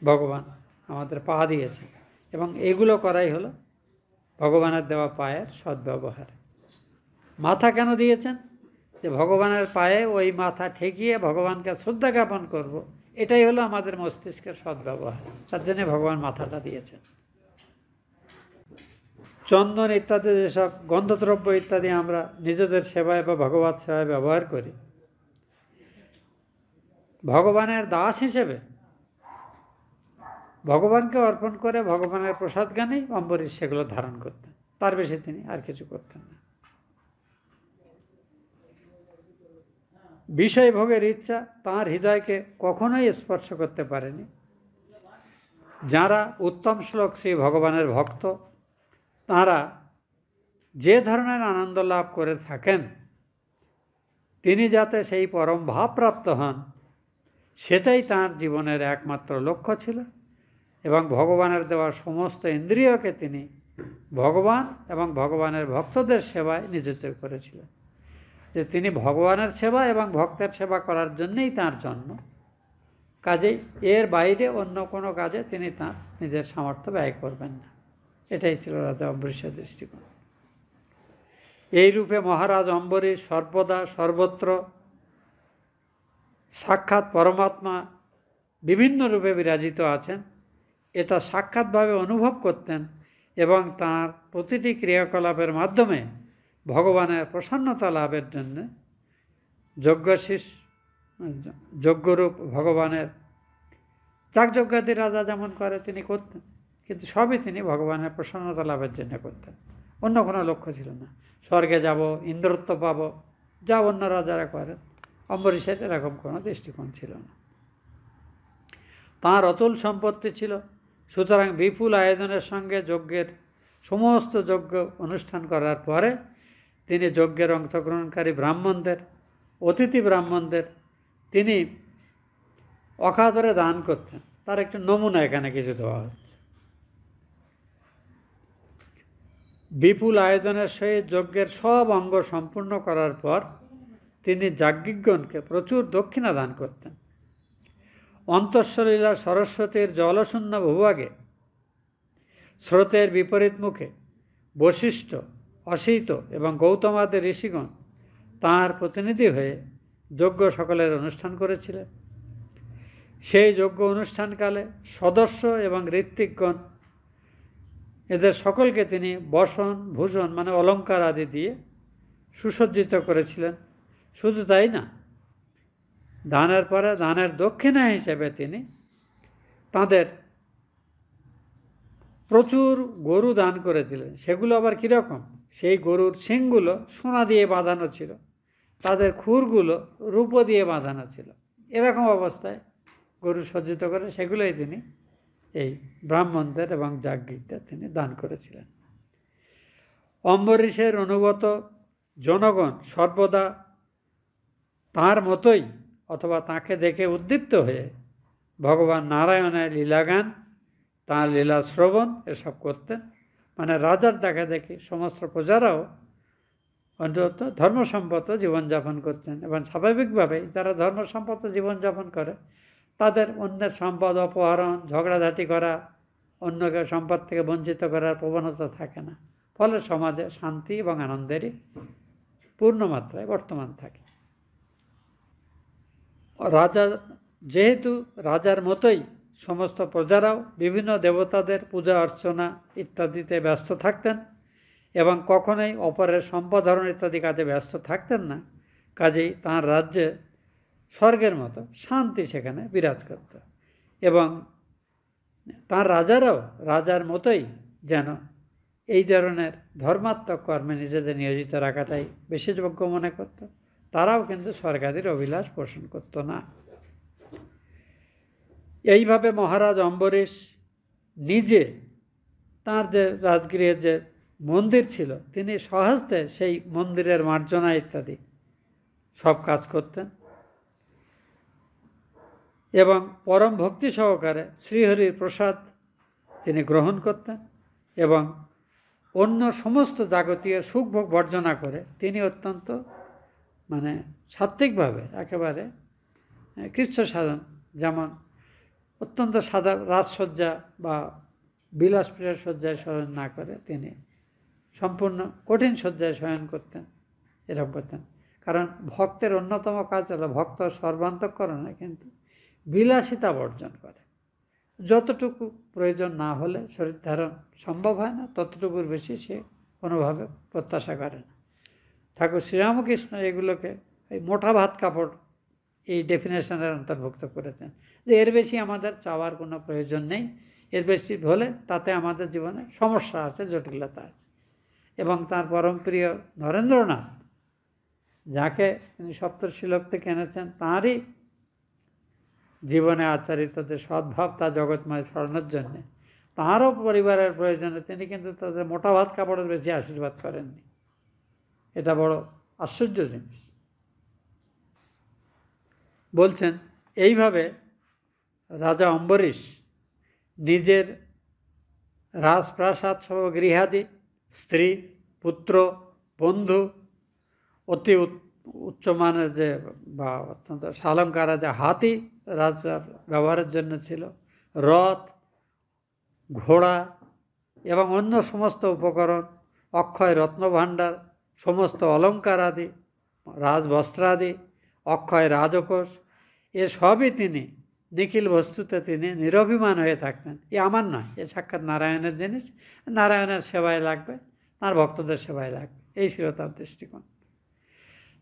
ভগবান আমাদের পা দিয়েছেন, এবং এগুলো করাই হলো ভগবানের দেওয়া পায়ের সদ্ব্যবহার। মাথা কেন দিয়েছেন? যে ভগবানের পায়ে ওই মাথা ঠেকিয়ে ভগবানকে শ্রদ্ধা জ্ঞাপন করব, এটাই হলো আমাদের মস্তিষ্কের সদ্ব্যবহার, তার জন্যে ভগবান মাথাটা দিয়েছেন। চন্দন ইত্যাদি যেসব গন্ধদ্রব্য ইত্যাদি আমরা নিজেদের সেবায় বা ভগবত সেবায় ব্যবহার করি, ভগবানের দাস হিসেবে ভগবানকে অর্পণ করে ভগবানের প্রসাদ গানেই অম্বরীশ সেগুলো ধারণ করতেন, তার বেশি তিনি আর কিছু করতেন না। বিষয় ভোগের ইচ্ছা তাঁর হৃদয়কে কখনোই স্পর্শ করতে পারেনি। যারা উত্তম শ্লোক শ্রী ভগবানের ভক্ত, তাঁরা যে ধরনের আনন্দ লাভ করে থাকেন, তিনি যাতে সেই পরম ভাব প্রাপ্ত হন, সেটাই তাঁর জীবনের একমাত্র লক্ষ্য ছিল। এবং ভগবানের দেওয়া সমস্ত ইন্দ্রিয়কে তিনি ভগবান এবং ভগবানের ভক্তদের সেবায় নিয়োজিত করেছিলেন। যে তিনি ভগবানের সেবা এবং ভক্তের সেবা করার জন্যেই তাঁর জন্ম, কাজেই এর বাইরে অন্য কোনো কাজে তিনি তাঁর নিজের সামর্থ্য ব্যয় করবেন না। এটাই ছিল রাজা অম্বরীশের দৃষ্টিকোণ। এই রূপে মহারাজ অম্বরীশ সর্বদা সর্বত্র সাক্ষাৎ পরমাত্মা বিভিন্ন রূপে বিরাজিত আছেন, এটা সাক্ষাৎভাবে অনুভব করতেন এবং তাঁর প্রতিটি ক্রিয়াকলাপের মাধ্যমে ভগবানের প্রসন্নতা লাভের জন্য যজ্ঞরূপ ভগবানের যাগযজ্ঞাদি রাজা যেমন করে তিনি করতেন, কিন্তু সবই তিনি ভগবানের প্রসন্নতা লাভের জন্য করতেন, অন্য কোনো লক্ষ্য ছিল না। স্বর্গে যাব, ইন্দ্রত্ব পাব, যা অন্য রাজারা করেন, অম্বরীশের এরকম কোনো দৃষ্টিকোণ ছিল না। তাঁর অতুল সম্পত্তি ছিল, সুতরাং বিপুল আয়োজনের সঙ্গে যজ্ঞের সমস্ত যজ্ঞ অনুষ্ঠান করার পরে তিনি যজ্ঞের অংশগ্রহণকারী ব্রাহ্মণদের, অতিথি ব্রাহ্মণদের তিনি অকাতরে দান করতেন। তার একটু নমুনা এখানে কিছু দেওয়া হচ্ছে। বিপুল আয়োজনের সহিত যজ্ঞের সব অঙ্গ সম্পূর্ণ করার পর তিনি যাজ্ঞিকগণকে প্রচুর দক্ষিণা দান করতেন। অন্তঃসলীলা সরস্বতীর জলশূন্য ভূভাগে স্রোতের বিপরীত মুখে বশিষ্ঠ, অসিত এবং গৌতমাদি ঋষিগণ তাঁর প্রতিনিধি হয়ে যজ্ঞ সকলের অনুষ্ঠান করেছিলেন। সেই যজ্ঞ অনুষ্ঠানকালে সদস্য এবং ঋত্বিকগণ এদের সকলকে তিনি বসন, ভূষণ মানে অলঙ্কার আদি দিয়ে সুসজ্জিত করেছিলেন। শুধু তাই না, দানের পরে দানের দক্ষিণা হিসেবে তিনি তাদের প্রচুর গরু দান করেছিলেন। সেগুলো আবার কীরকম? সেই গরুর শিংগুলো সোনা দিয়ে বাঁধানো ছিল, তাদের খুরগুলো রূপো দিয়ে বাঁধানো ছিল। এরকম অবস্থায় গরু সজ্জিত করে সেগুলোই তিনি এই ব্রাহ্মণদের এবং যাজ্ঞিকদের তিনি দান করেছিলেন। অম্বরীশের অনুগত জনগণ সর্বদা তাঁর মতোই অথবা তাঁকে দেখে উদ্দীপ্ত হয়ে ভগবান নারায়ণের লীলাগান, তাঁর লীলা শ্রবণ এসব করতেন। মানে রাজার দেখা দেখি সমস্ত প্রজারাও অন্তত ধর্মসম্মত জীবনযাপন করছেন, এবং স্বাভাবিকভাবেই যারা ধর্মসম্মত জীবনযাপন করে তাদের অন্যের সম্পদ অপহরণ, ঝগড়াঝাটি করা, অন্যকে সম্পদ থেকে বঞ্চিত করার প্রবণতা থাকে না। ফলে সমাজে শান্তি এবং আনন্দেরই পূর্ণমাত্রায় বর্তমান থাকে। রাজা যেহেতু রাজার মতোই সমস্ত প্রজারাও বিভিন্ন দেবতাদের পূজা অর্চনা ইত্যাদিতে ব্যস্ত থাকতেন এবং কখনোই অপরের সম্পদহরণ ইত্যাদি কাজে ব্যস্ত থাকতেন না, কাজেই তাঁর রাজ্যে স্বর্গের মতো শান্তি সেখানে বিরাজ করত। এবং তাঁর রাজারাও রাজার মতোই যেন এই ধরনের ধর্মাত্মক কর্মে নিজেদের নিয়োজিত রাখাটাই বেশি যোগ্য মনে করত। তারাও কিন্তু স্বর্গাদির অভিলাষ পোষণ করত না। এইভাবে মহারাজ অম্বরীশ নিজে তাঁর যে রাজগৃহের যে মন্দির ছিল, তিনি স্বহস্তে সেই মন্দিরের মার্জনা ইত্যাদি সব কাজ করতেন এবং পরম ভক্তি সহকারে শ্রীহরির প্রসাদ তিনি গ্রহণ করতেন এবং অন্য সমস্ত জাগতীয় সুখভোগ বর্জনা করে তিনি অত্যন্ত সাত্ত্বিকভাবে একেবারে কৃচ্ছ সাধন, যেমন অত্যন্ত সাদা রাজসজ্জা বা বিলাসপ্রিয় শয্যায় শয়ন না করে তিনি সম্পূর্ণ কঠিন শয্যায় শয়ন করতেন, এরকম করতেন। কারণ ভক্তের অন্যতম কাজ হলো ভক্ত সর্বান্তঃকরণে কিন্তু বিলাসিতা বর্জন করে। যতটুকু প্রয়োজন না হলে শরীর ধারণ সম্ভব হয় না, ততটুকুর বেশি সে কোনোভাবে প্রত্যাশা করে না। ঠাকুর শ্রীরামকৃষ্ণ এগুলোকে এই মোটা ভাত কাপড় এই ডেফিনেশনের অন্তর্ভুক্ত করেছেন যে এর বেশি আমাদের চাওয়ার কোনো প্রয়োজন নেই, এর বেশি হলে তাতে আমাদের জীবনে সমস্যা আছে, জটিলতা আছে। এবং তার পরম প্রিয় নরেন্দ্রনাথ, যাকে তিনি সপ্তর্ষিলোক থেকে এনেছেন, তাঁরই জীবনে আচরিত যে সদ্ভাব তা জগৎময় ছড়ানোর জন্যে তাঁরও পরিবারের প্রয়োজনে তিনি কিন্তু তাদের মোটা ভাত কাপড়ের বেশি আশীর্বাদ করেননি। এটা বড় আশ্চর্য জিনিস। বলছেন এইভাবে রাজা অম্বরীশ নিজের রাজপ্রাসাদ সহ গৃহাদি, স্ত্রী, পুত্র, বন্ধু, অতি উচ্চমানের যে বা অত্যন্ত সালঙ্কারা যে হাতি রাজার ব্যবহারের জন্য ছিল, রথ, ঘোড়া এবং অন্য সমস্ত উপকরণ, অক্ষয় রত্নভাণ্ডার, সমস্ত অলঙ্কার আদি, রাজবস্ত্রাদি, অক্ষয় রাজকোষ, এ সবই তিনি নিখিল বস্তুতে তিনি নিরভিমান হয়ে থাকতেন। এ আমার নয়, এ সাক্ষাৎ নারায়ণের জিনিস, নারায়ণের সেবায় লাগবে, তাঁর ভক্তদের সেবায় লাগবে, এই ছিল তার দৃষ্টিকোণ।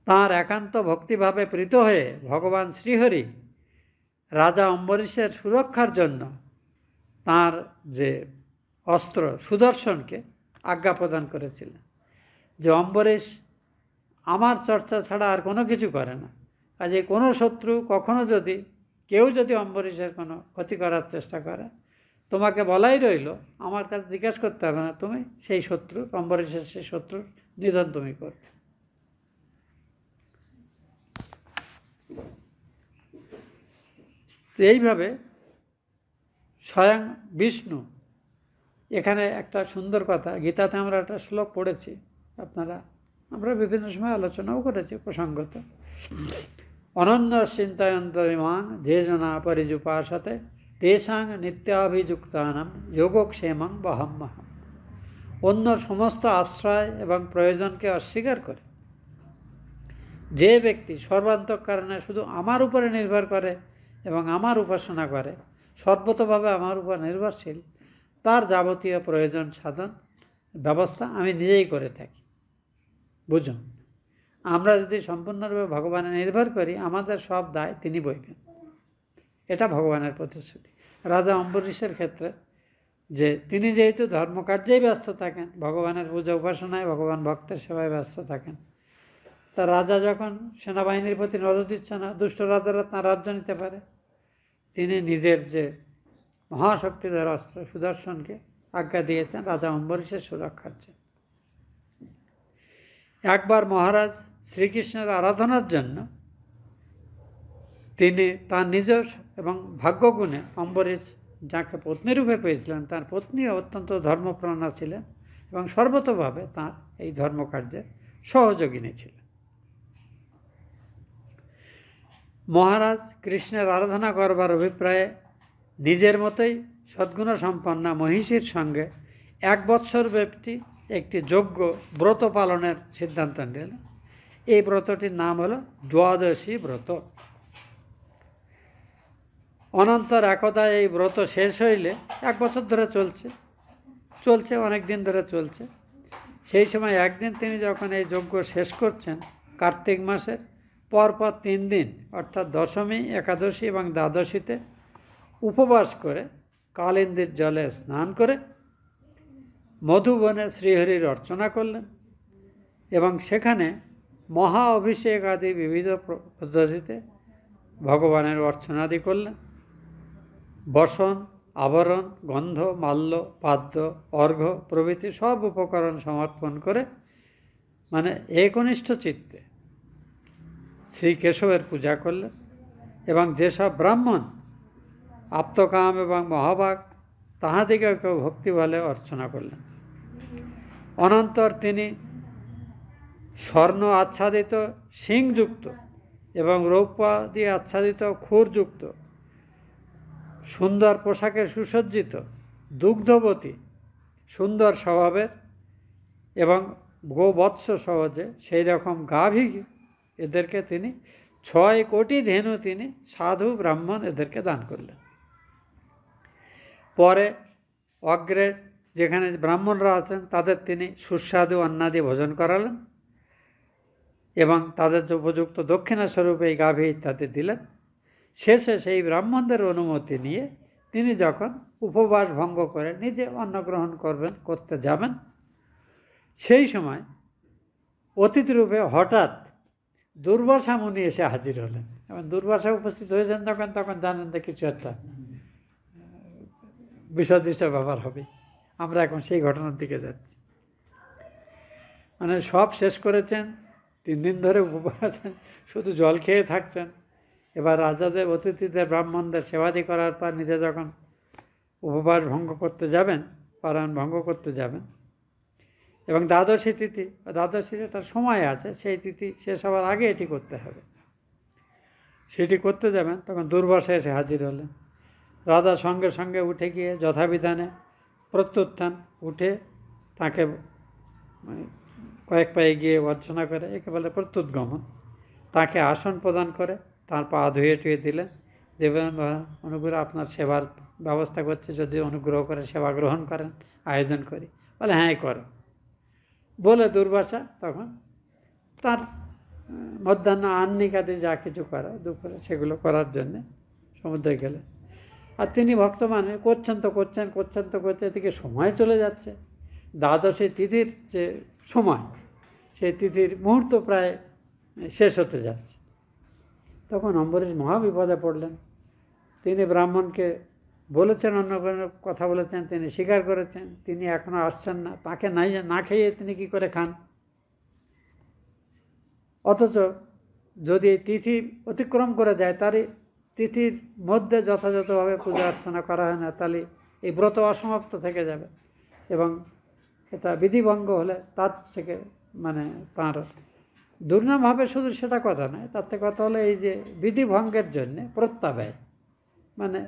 তাঁর একান্ত ভক্তিভাবে প্রীত হয়ে ভগবান শ্রীহরি রাজা অম্বরীশের সুরক্ষার জন্য তাঁর যে অস্ত্র সুদর্শনকে আজ্ঞা প্রদান করেছিলেন যে অম্বরীশ আমার চর্চা ছাড়া আর কোনো কিছু করে না, কাজে কোনো শত্রু কখনো যদি কেউ যদি অম্বরীশের কোনো ক্ষতি করার চেষ্টা করে, তোমাকে বলাই রইল, আমার কাছে জিজ্ঞেস করতে হবে না, তুমি সেই শত্রু, অম্বরীশের সেই শত্রুর নিধন তুমি করবে। তো এইভাবে স্বয়ং বিষ্ণু, এখানে একটা সুন্দর কথা, গীতাতে আমরা একটা শ্লোক পড়েছি, আমরা বিভিন্ন সময় আলোচনাও করেছি প্রসঙ্গত, অনন্য চিন্তায়ন্তরিমাং যে জনা পরিজুপাসতে তেষাং নিত্যাভিযুক্তানাম যোগক্ষেমং বহাম্যহম। অন্য সমস্ত আশ্রয় এবং প্রয়োজনকে অস্বীকার করে যে ব্যক্তি সর্বান্তঃকরণে শুধু আমার উপরে নির্ভর করে এবং আমার উপাসনা করে, সর্বতভাবে আমার উপর নির্ভরশীল, তার যাবতীয় প্রয়োজন সাধন ব্যবস্থা আমি নিজেই করে থাকি। বুঝুন, আমরা যদি সম্পূর্ণরূপে ভগবানে নির্ভর করি, আমাদের সব দায় তিনি বইবেন, এটা ভগবানের প্রতিশ্রুতি। রাজা অম্বরীশের ক্ষেত্রে যে তিনি যেহেতু ধর্মকার্যেই ব্যস্ত থাকেন, ভগবানের পূজা উপাসনায়, ভগবান ভক্তের সেবায় ব্যস্ত থাকেন, তা রাজা যখন সেনাবাহিনীর প্রতি নজর দিচ্ছে না, দুষ্ট রাজারা তাঁর রাজ্য নিতে পারে, তিনি নিজের যে মহাশক্তিধর অস্ত্র সুদর্শনকে আজ্ঞা দিয়েছেন রাজা অম্বরীশের সুরক্ষার জন্য। একবার মহারাজ শ্রীকৃষ্ণের আরাধনার জন্য তিনি তার নিজ এবং ভাগ্যগুণে অম্বরীশ যাকে পত্নীরূপে পেয়েছিলেন, তার পত্নী অত্যন্ত ধর্মপ্রাণা ছিলেন এবং সর্বতোভাবে তাঁর এই ধর্মকার্যের সহযোগিনী ছিলেন। মহারাজ কৃষ্ণের আরাধনা করবার অভিপ্রায়ে নিজের মতোই সদ্গুণ সম্পন্না মহিষীর সঙ্গে 1 বৎসর ব্যাপী একটি যজ্ঞ ব্রত পালনের সিদ্ধান্ত নিলেন। এই ব্রতটির নাম হলো দ্বাদশী ব্রত। অনন্তর একদা এই ব্রত শেষ হইলে, 1 বছর ধরে চলছে অনেক দিন ধরে চলছে, সেই সময় একদিন তিনি যখন এই যজ্ঞ শেষ করছেন, কার্তিক মাসের পরপর 3 দিন অর্থাৎ দশমী, একাদশী এবং দ্বাদশীতে উপবাস করে কালিন্দীর জলে স্নান করে মধুবনে শ্রীহরির অর্চনা করলেন এবং সেখানে মহা অভিষেক আদি বিবিধ পদ্ধতিতে ভগবানের অর্চনাদি করলেন। বসন, আবরণ, গন্ধ, মাল্য, পাদ্য, অর্ঘ্য প্রভৃতি সব উপকরণ সমর্পণ করে, মানে একনিষ্ঠ চিত্তে শ্রী কেশবের পূজা করলেন এবং যেসব ব্রাহ্মণ আপ্তকাম এবং মহাভাগ, তাহাদিগকেও ভক্তি বলে অর্চনা করলেন। অনন্তর তিনি স্বর্ণ আচ্ছাদিত সিংযুক্ত এবং রৌপ্য দিয়ে আচ্ছাদিত খুরযুক্ত সুন্দর পোশাকে সুসজ্জিত, দুগ্ধবতী, সুন্দর স্বভাবের এবং গোবৎস সহজে সেই রকম গাভী, এদেরকে তিনি 6 কোটি ধেনু তিনি সাধু ব্রাহ্মণ এদেরকে দান করলেন। পরে অগ্রে যেখানে ব্রাহ্মণরা আছেন তাদের তিনি সুস্বাদু অন্নাদি ভোজন করালেন এবং তাদের যে উপযুক্ত দক্ষিণাস্বরূপ এই গাভী ইত্যাদি দিলেন। শেষে সেই ব্রাহ্মণদের অনুমতি নিয়ে তিনি যখন উপবাস ভঙ্গ করে নিজে অন্ন গ্রহণ করতে যাবেন, সেই সময় অতিথিরূপে হঠাৎ দুর্বাসা মুনি এসে হাজির হলেন। এবং দুর্বাসা উপস্থিত হয়েছেন তখন জানেন যে কিছু একটা বিষদৃষ্ট ব্যাপার হবে। আমরা এখন সেই ঘটনার দিকে যাচ্ছি। মানে সব শেষ করেছেন, 3 দিন ধরে উপবাস, শুধু জল খেয়ে থাকছেন। এবার রাজাদের, অতিথিদের, ব্রাহ্মণদের সেবাদি করার পর নিজে যখন উপবাস ভঙ্গ করতে যাবেন, পারায়ণ ভঙ্গ করতে যাবেন, এবং দ্বাদশী তিথি, দ্বাদশীর একটা সময় আছে, সেই তিথি শেষ হওয়ার আগে এটি করতে হবে, সেটি করতে যাবেন, তখন দুর্বাসা এসে হাজির হলেন। রাজা সঙ্গে সঙ্গে উঠে গিয়ে যথাবিধানে প্রত্যুত্থান, উঠে তাকে কয়েক পায়ে গিয়ে অর্চনা করে, একে বলে প্রত্যুৎগমন। তাকে আসন প্রদান করে তার পা ধুয়ে টুয়ে দিলেন, দেবেন অনুগ্রহ আপনার সেবার ব্যবস্থা করছে, যদি অনুগ্রহ করে সেবা গ্রহণ করেন, আয়োজন করি। বলে হ্যাঁ করো। বলে দুর্বাসা তখন তার মধ্যাহ্ন আহ্নিকাদি যা কিছু করা দুপুরে সেগুলো করার জন্যে সমুদ্রে গেলেন। আর তিনি ভক্তমানে করছেন তো করছে, এদিকে সময় চলে যাচ্ছে। দ্বাদশী তিথির যে সময়, সেই তিথির মুহূর্ত প্রায় শেষ হতে যাচ্ছে। তখন অম্বরীশ মহাবিপদে পড়লেন। তিনি ব্রাহ্মণকে বলেছেন, অন্য কোনো কথা বলেছেন, তিনি স্বীকার করেছেন তিনি এখনও আসছেন না। তাকে না খেয়ে তিনি কি করে খান? অথচ যদি এই তিথি অতিক্রম করে যায়, তারই তিথির মধ্যে যথাযথভাবে পূজা অর্চনা করা হয় না, তাহলে এই ব্রত অসমাপ্ত থেকে যাবে। এবং এটা বিধিভঙ্গ হলে তার থেকে মানে তার দুর্নাম হবে, শুধু সেটা কথা নয়, তার থেকে কথা হলো এই যে বিধিভঙ্গের জন্যে প্রত্যাব্যয়, মানে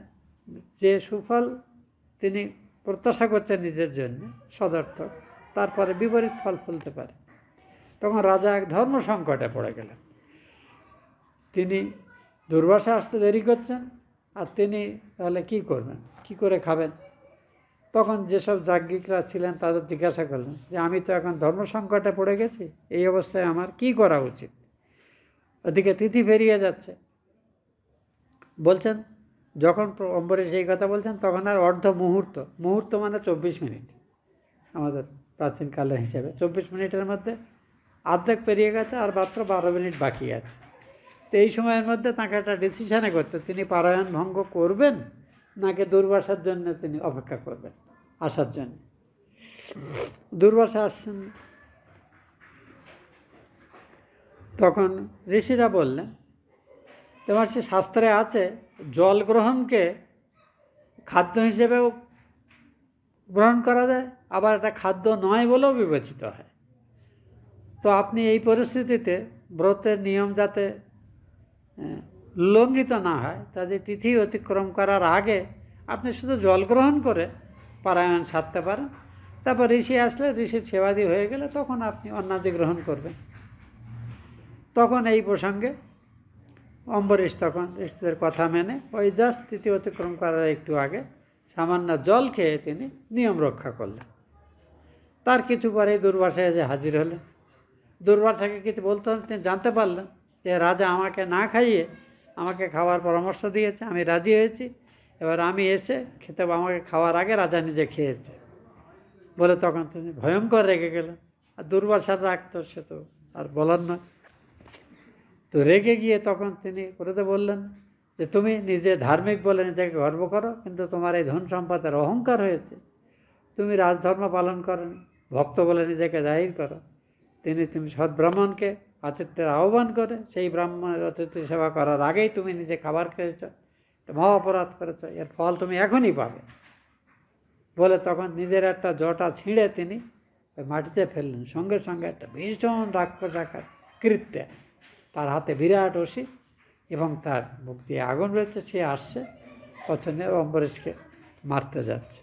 যে সুফল তিনি প্রত্যাশা করছেন নিজের জন্য সদর্থক, তারপরে বিপরীত ফল ফলতে পারে। তখন রাজা এক ধর্ম সংকটে পড়ে গেলেন। তিনি দুর্বাসা আসতে দেরি করছেন, আর তিনি তাহলে কি করবেন, কি করে খাবেন? তখন যেসব যাজ্ঞিকরা ছিলেন তাদের জিজ্ঞাসা করলেন যে আমি তো এখন ধর্ম সংকটে পড়ে গেছি, এই অবস্থায় আমার কি করা উচিত? ওদিকে তিথি পেরিয়ে যাচ্ছে। বলছেন, যখন অম্বরীশ এই কথা বলছেন তখন আর অর্ধ মুহূর্ত, মুহূর্ত মানে 24 মিনিট আমাদের প্রাচীনকালের হিসেবে, 24 মিনিটের মধ্যে অর্ধেক পেরিয়ে গেছে, আর মাত্র 12 মিনিট বাকি আছে। তো এই সময়ের মধ্যে তাকে একটা ডিসিশানে করতে, তিনি পারায়ণ ভঙ্গ করবেন নাকি দুর্বাসার জন্য তিনি অপেক্ষা করবেন আসার জন্য। দুর্বাসা আসছেন, তখন ঋষিরা বললেন, তোমার সে শাস্ত্রে আছে জল গ্রহণকে খাদ্য হিসেবেও গ্রহণ করা যায়, আবার এটা খাদ্য নয় বলেও বিবেচিত হয়। তো আপনি এই পরিস্থিতিতে ব্রতের নিয়ম যাতে লঙ্ঘিত না হয়, তাদের তিথি অতিক্রম করার আগে আপনি শুধু জল গ্রহণ করে পারায়ণ সারতে পারেন। তারপর ঋষি আসলে, ঋষির সেবাদি হয়ে গেলে তখন আপনি অন্নাদি গ্রহণ করবেন। তখন এই প্রসঙ্গে অম্বরীশ তখন ঋষিদের কথা মেনে ওই জাস্ট তিথি অতিক্রম করার একটু আগে সামান্য জল খেয়ে তিনি নিয়ম রক্ষা করলেন। তার কিছু পরেই দুর্বাসা এসে হাজির হলেন। দুর্বাসাকে কিছু বলতে হলে তিনি জানতে পারলেন যে রাজা আমাকে না খাইয়ে আমাকে খাওয়ার পরামর্শ দিয়েছে, আমি রাজি হয়েছি, এবার আমি এসে খেতে, আমাকে খাওয়ার আগে রাজা নিজে খেয়েছে বলে তখন তিনি ভয়ঙ্কর রেগে গেলেন। আর দুর্বাসার রাগ তো সে তো আর বলার নয়। তো রেগে গিয়ে তখন তিনি করতে বললেন যে তুমি নিজে ধার্মিক বলে নিজেকে গর্ব করো, কিন্তু তোমার এই ধন সম্পদের অহংকার হয়েছে, তুমি রাজধর্ম পালন করো, ভক্ত বলে নিজেকে জাহির করো। তুমি সদ্ব্রাহ্মণকে আতিথ্যের আহ্বান করে সেই ব্রাহ্মণের অতিথি সেবা করার আগেই তুমি নিজে খাবার খেয়েছ, মহা অপরাধ করেছ, এর ফল তুমি এখনই পাবে বলে তখন নিজের একটা জটা ছিঁড়ে তিনি মাটিতে ফেললেন। সঙ্গে সঙ্গে একটা ভীষণ রাক্ষস আকার কৃত্য, তার হাতে বিরাট অসি এবং তার মুখ দিয়ে আগুন রয়েছে, সে আসছে পছন্দের অম্বরীশকে মারতে যাচ্ছে।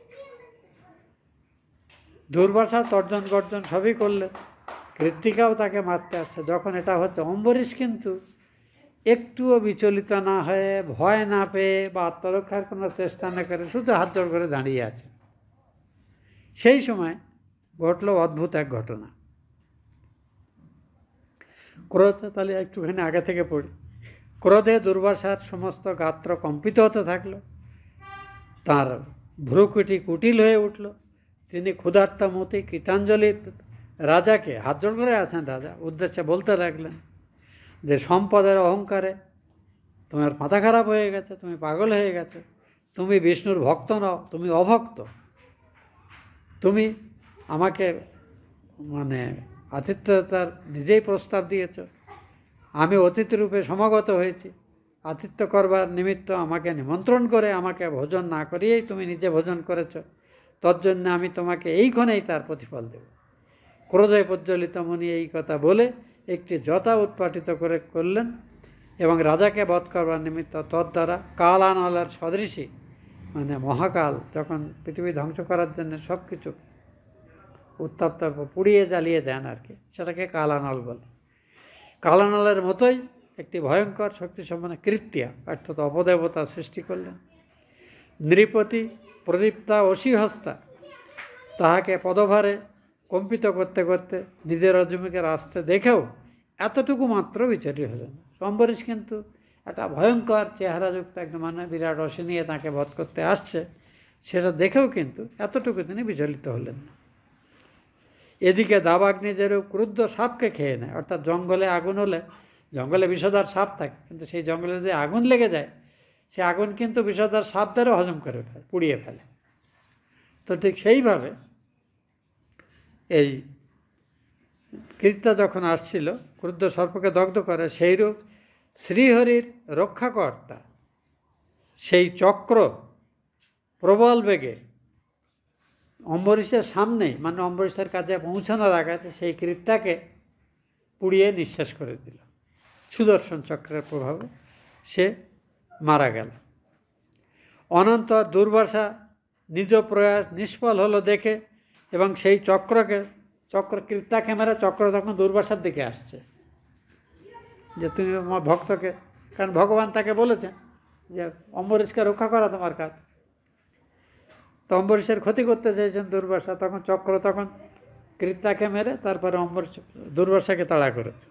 দুর্বাসা তর্জন গর্জন সবই করলেন, কৃত্তিকাও তাকে মারতে আসছে। যখন এটা হচ্ছে, অম্বরীশ কিন্তু একটুও বিচলিত না হয়ে, ভয় না পেয়ে বা আত্মরক্ষার কোনো চেষ্টা না করে শুধু হাত জোড় করে দাঁড়িয়ে আছে। সেই সময় ঘটল অদ্ভুত এক ঘটনা। ক্রোধ, তাহলে একটুখানি আগে থেকে পড়ি। ক্রোধে দুর্বাসার সমস্ত গাত্র কম্পিত হতে থাকলো, তার ভ্রুকুটি কুটিল হয়ে উঠল। তিনি ক্ষুধার্তামতি কৃতাঞ্জলি রাজাকে, হাত জোড় করে আছেন রাজা, উদ্দেশ্যে বলতে লাগলেন যে সম্পদের অহংকারে তোমার মাথা খারাপ হয়ে গেছে, তুমি পাগল হয়ে গেছে, তুমি বিষ্ণুর ভক্ত নও, তুমি অভক্ত। তুমি আমাকে মানে আতিথ্যতার নিজেই প্রস্তাব দিয়েছ, আমি অতিথি রূপে সমাগত হয়েছি, আতিথ্য করবার নিমিত্ত আমাকে নিমন্ত্রণ করে আমাকে ভোজন না করিয়েই তুমি নিজে ভোজন করেছ, তজ্জন্য আমি তোমাকে এইক্ষণেই তার প্রতিফল দেব। ক্রোধে প্রজ্বলিত মুনি এই কথা বলে একটি জটা উৎপাটিত করলেন এবং রাজাকে বধ করবার নিমিত্ত তদ্বারা কালানলের সদৃশী, মানে মহাকাল যখন পৃথিবী ধ্বংস করার জন্য সব কিছু উত্তপ্ত পুড়িয়ে জ্বালিয়ে দেন আর কি, সেটাকে কালানল বলে। কালানলের মতোই একটি ভয়ঙ্কর শক্তিসম্পন্ন কৃত্যা অর্থাৎ অপদেবতা সৃষ্টি করলেন। নৃপতি প্রদীপ্তা অসিহস্তা তাহাকে পদভারে কম্পিত করতে করতে নিজের অজমিকে আসতে দেখেও এতটুকু মাত্র বিচলিত হলেন। অম্বরীশ কিন্তু একটা ভয়ঙ্কর চেহারাযুক্ত একদম মানে বিরাট অসি নিয়ে তাকে বধ করতে আসছে, সেটা দেখেও কিন্তু এতটুকু তিনি বিচলিত হলেন না। এদিকে দাবাগ্নি যেরূপ ক্রুদ্ধ সাপকে খেয়ে নেয়, অর্থাৎ জঙ্গলে আগুন হলে, জঙ্গলে বিষধর সাপ থাকে, কিন্তু সেই জঙ্গলে যে আগুন লেগে যায়, সে আগুন কিন্তু বিষধর সাপ দ্বারা হজম করে ফেলে, পুড়িয়ে ফেলে। তো ঠিক সেইভাবে এই কীর্তা যখন আসছিল ক্রুদ্ধ সর্পকে দগ্ধ করে, সেইরূপ শ্রীহরির রক্ষাকর্তা সেই চক্র প্রবল বেগে অম্বরীশের সামনেই, মানে অম্বরীশের কাছে পৌঁছানোর আগে সেই কীর্তাকে পুড়িয়ে নিঃশেষ করে দিল। সুদর্শন চক্রের প্রভাবে সে মারা গেল। অনন্তর দুর্বাসা নিজ প্রয়াস নিষ্ফল হলো দেখে এবং সেই কীর্তাকে মেরে চক্র তখন দুর্বাসার দিকে আসছে যে তুমি আমার ভক্তকে, কারণ ভগবান তাকে বলেছেন যে অম্বরীশকে রক্ষা করা তোমার কাজ। তো অম্বরীশের ক্ষতি করতে চাইছেন দুর্বাসা, তখন চক্র তখন কীর্তাকে মেরে তারপরে দুর্বাসাকে তাড়া করেছে।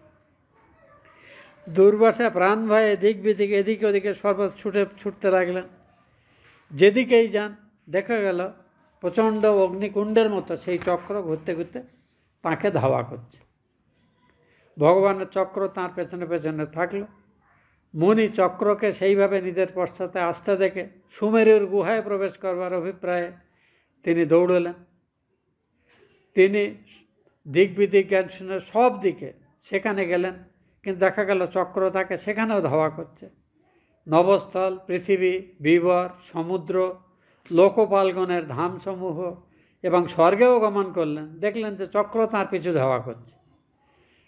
দুর্বাসা প্রাণ ভয়ে দিক বিদিক এদিকে ওদিকে সর্বত ছুটতে লাগলেন। যেদিকেই যান দেখা গেল প্রচণ্ড অগ্নিকুণ্ডের মতো সেই চক্র ঘুরতে ঘুরতে তাঁকে ধাওয়া করছে। ভগবানের চক্র তাঁর পেছনে পেছনে থাকলো। মুনি চক্রকে সেইভাবে নিজের পশ্চাতে আসতে দেখে সুমেরুর গুহায় প্রবেশ করবার অভিপ্রায়ে তিনি দৌড়লেন। তিনি দিক বিদিক জ্ঞান শুনে সব দিকে সেখানে গেলেন, কিন্তু দেখা গেল চক্র তাকে সেখানেও ধাওয়া করছে। নবস্থল, পৃথিবী, বিবর, সমুদ্র, লোকপালগণের ধামসমূহ এবং স্বর্গেও গমন করলেন, দেখলেন যে চক্র তাঁর পিছু ধাওয়া করছে।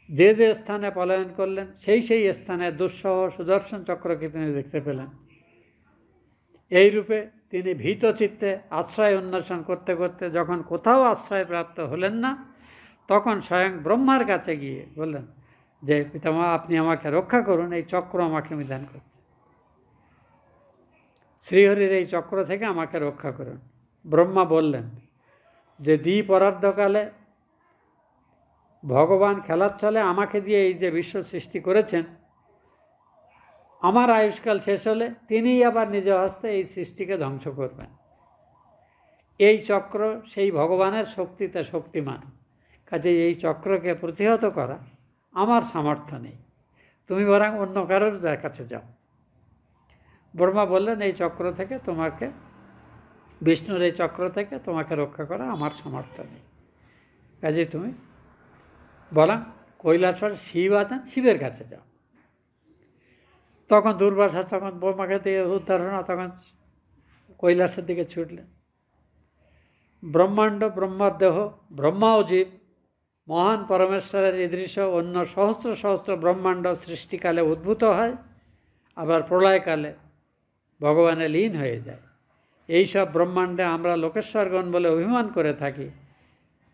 যে যে স্থানে পলায়ন করলেন সেই সেই স্থানে দুঃসহ সুদর্শন চক্রকে তিনি দেখতে পেলেন। এই রূপে তিনি ভীত চিত্তে আশ্রয় অন্বেষণ করতে করতে যখন কোথাও আশ্রয় প্রাপ্ত হলেন না, তখন স্বয়ং ব্রহ্মার কাছে গিয়ে বললেন যে পিতামহ, আপনি আমাকে রক্ষা করুন, এই চক্র আমাকে নিদান করছে, শ্রীহরির এই চক্র থেকে আমাকে রক্ষা করুন। ব্রহ্মা বললেন যে দ্বিপরার্ধকালে ভগবান খেলার ছলে আমাকে দিয়ে এই যে বিশ্ব সৃষ্টি করেছেন, আমার আয়ুষ্কাল শেষ হলে তিনিই আবার নিজ হস্তে এই সৃষ্টিকে ধ্বংস করবেন। এই চক্র সেই ভগবানের শক্তিতে শক্তিমান, কাজে এই চক্রকে প্রতিহত করা আমার সামর্থ্য নেই, তুমি বরং অন্য কারোর কাছে যাও। ব্রহ্মা বললেন এই চক্র থেকে তোমাকে, বিষ্ণুর এই চক্র থেকে তোমাকে রক্ষা করা আমার সামর্থ্য নেই, কাজে তুমি বরং কৈলাসর শিব আছেন, শিবের কাছে যাও। তখন দুর্বাসা তখন ব্রহ্মাকে দিয়ে উদ্ধার হল, তখন কৈলাসের দিকে ছুটলেন। ব্রহ্মাণ্ড, ব্রহ্মার দেহ, ব্রহ্মা ও জীব, মহান পরমেশ্বরের এদৃশ্য অন্য সহস্র সহস্র ব্রহ্মাণ্ড সৃষ্টিকালে উদ্ভূত হয়, আবার প্রলয়কালে ভগবানে লীন হয়ে যায়। এই সব ব্রহ্মাণ্ডে আমরা লোকেশ্বরগণ বলে অভিমান করে থাকি,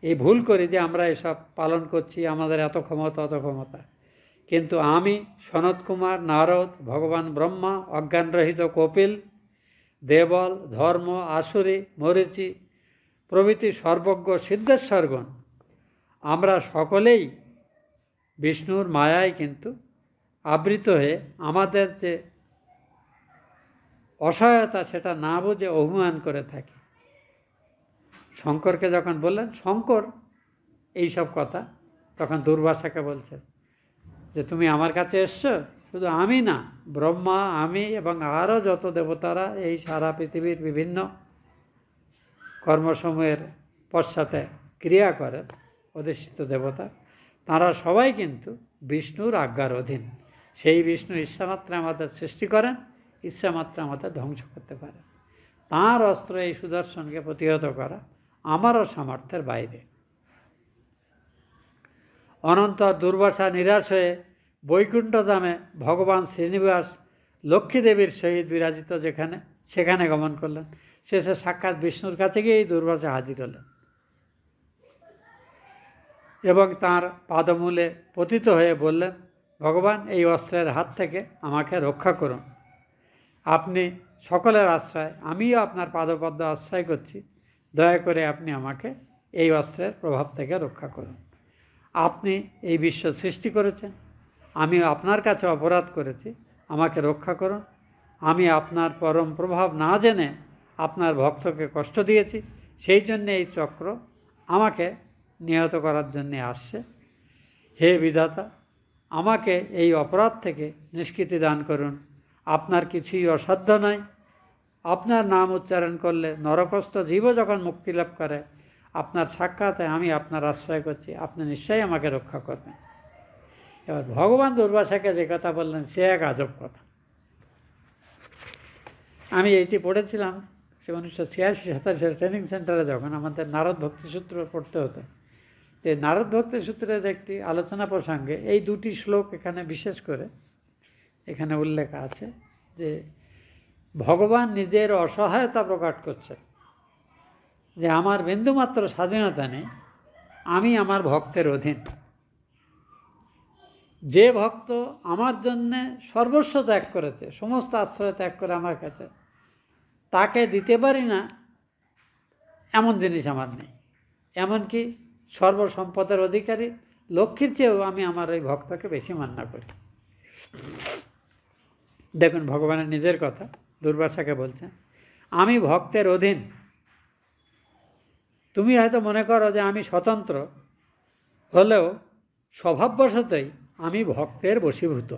এই ভুল করি যে আমরা এসব পালন করছি, আমাদের এত ক্ষমতা অত ক্ষমতা। কিন্তু আমি, সনত কুমার, নারদ, ভগবান ব্রহ্মা, অজ্ঞানরহিত কপিল, দেবল, ধর্ম, আসুরি, মরীচি প্রভৃতি সর্বজ্ঞ সিদ্ধেশ্বরগণ, আমরা সকলেই বিষ্ণুর মায়ায় কিন্তু আবৃত হয়ে আমাদের যে অসহায়তা সেটা না বুঝে অভিমান করে থাকি। শঙ্করকে যখন বললেন, শঙ্কর এইসব কথা তখন দুর্বাসাকে বলছেন যে তুমি আমার কাছে এসছো, শুধু আমি না, ব্রহ্মা, আমি এবং আরও যত দেবতারা এই সারা পৃথিবীর বিভিন্ন কর্মসমূহের পশ্চাতে ক্রিয়া করেন, অধিষ্ঠিত দেবতা, তারা সবাই কিন্তু বিষ্ণুর আজ্ঞার অধীন। সেই বিষ্ণু ইচ্ছামাত্রে আমাদের সৃষ্টি করেন, ইচ্ছামাত্রে আমাদের ধ্বংস করতে পারেন। তাঁর অস্ত্র এই সুদর্শনকে প্রতিহত করা আমারও সামর্থ্যের বাইরে। অনন্তর দুর্বাসা নিরাশ হয়ে বৈকুণ্ঠধামে ভগবান শ্রীনিবাস লক্ষ্মী দেবীর সহিত বিরাজিত যেখানে, সেখানে গমন করলেন। শেষে সাক্ষাৎ বিষ্ণুর কাছে গিয়েই দুর্বাসা হাজির হলেন এবং তাঁর পাদমূলে পতিত হয়ে বললেন, ভগবান, এই অস্ত্রের হাত থেকে আমাকে রক্ষা করুন। আপনি সকলের আশ্রয়, আমিও আপনার পাদপদ্ম আশ্রয় করছি, দয়া করে আপনি আমাকে এই অস্ত্রের প্রভাব থেকে রক্ষা করুন। আপনি এই বিশ্ব সৃষ্টি করেছেন, আমি আপনার কাছে অপরাধ করেছি, আমাকে রক্ষা করুন। আমি আপনার পরম প্রভাব না জেনে আপনার ভক্তকে কষ্ট দিয়েছি, সেই জন্যে এই চক্র আমাকে নিহত করার জন্যে আসছে। হে বিধাতা, আমাকে এই অপরাধ থেকে নিষ্কৃতি দান করুন। আপনার কিছুই অসাধ্য নয়। আপনার নাম উচ্চারণ করলে নরকস্থ জীবও যখন মুক্তি লাভ করে, আপনার সাক্ষাতে আমি আপনার আশ্রয় করছি, আপনি নিশ্চয়ই আমাকে রক্ষা করবেন। এবার ভগবান দুর্বাসাকে যে কথা বললেন সে এক আজব কথা। আমি এইটি পড়েছিলাম সে 1986-87 ট্রেনিং সেন্টারে, যখন আমাদের নারদ ভক্তি সূত্র পড়তে হতো। তো নারদ ভক্তি সূত্রের একটি আলোচনা প্রসঙ্গে এই দুটি শ্লোক এখানে বিশেষ করে এখানে উল্লেখ আছে যে ভগবান নিজের অসহায়তা প্রকাশ করছেন যে আমার বিন্দুমাত্র স্বাধীনতা নেই, আমি আমার ভক্তের অধীন। যে ভক্ত আমার জন্যে সর্বস্ব ত্যাগ করেছে, সমস্ত আশ্রয় ত্যাগ করে আমার কাছে, তাকে দিতে পারি না এমন জিনিস আমার নেই। এমনকি সর্বসম্পদের অধিকারী লক্ষ্মীর চেয়েও আমি আমার ওই ভক্তকে বেশি মান্য করি। দেখুন ভগবানের নিজের কথা, দুর্বাসাকে বলছেন, আমি ভক্তের অধীন। তুমি হয়তো মনে করো যে আমি স্বতন্ত্র হলেও স্বভাববশতই আমি ভক্তের বশীভূত।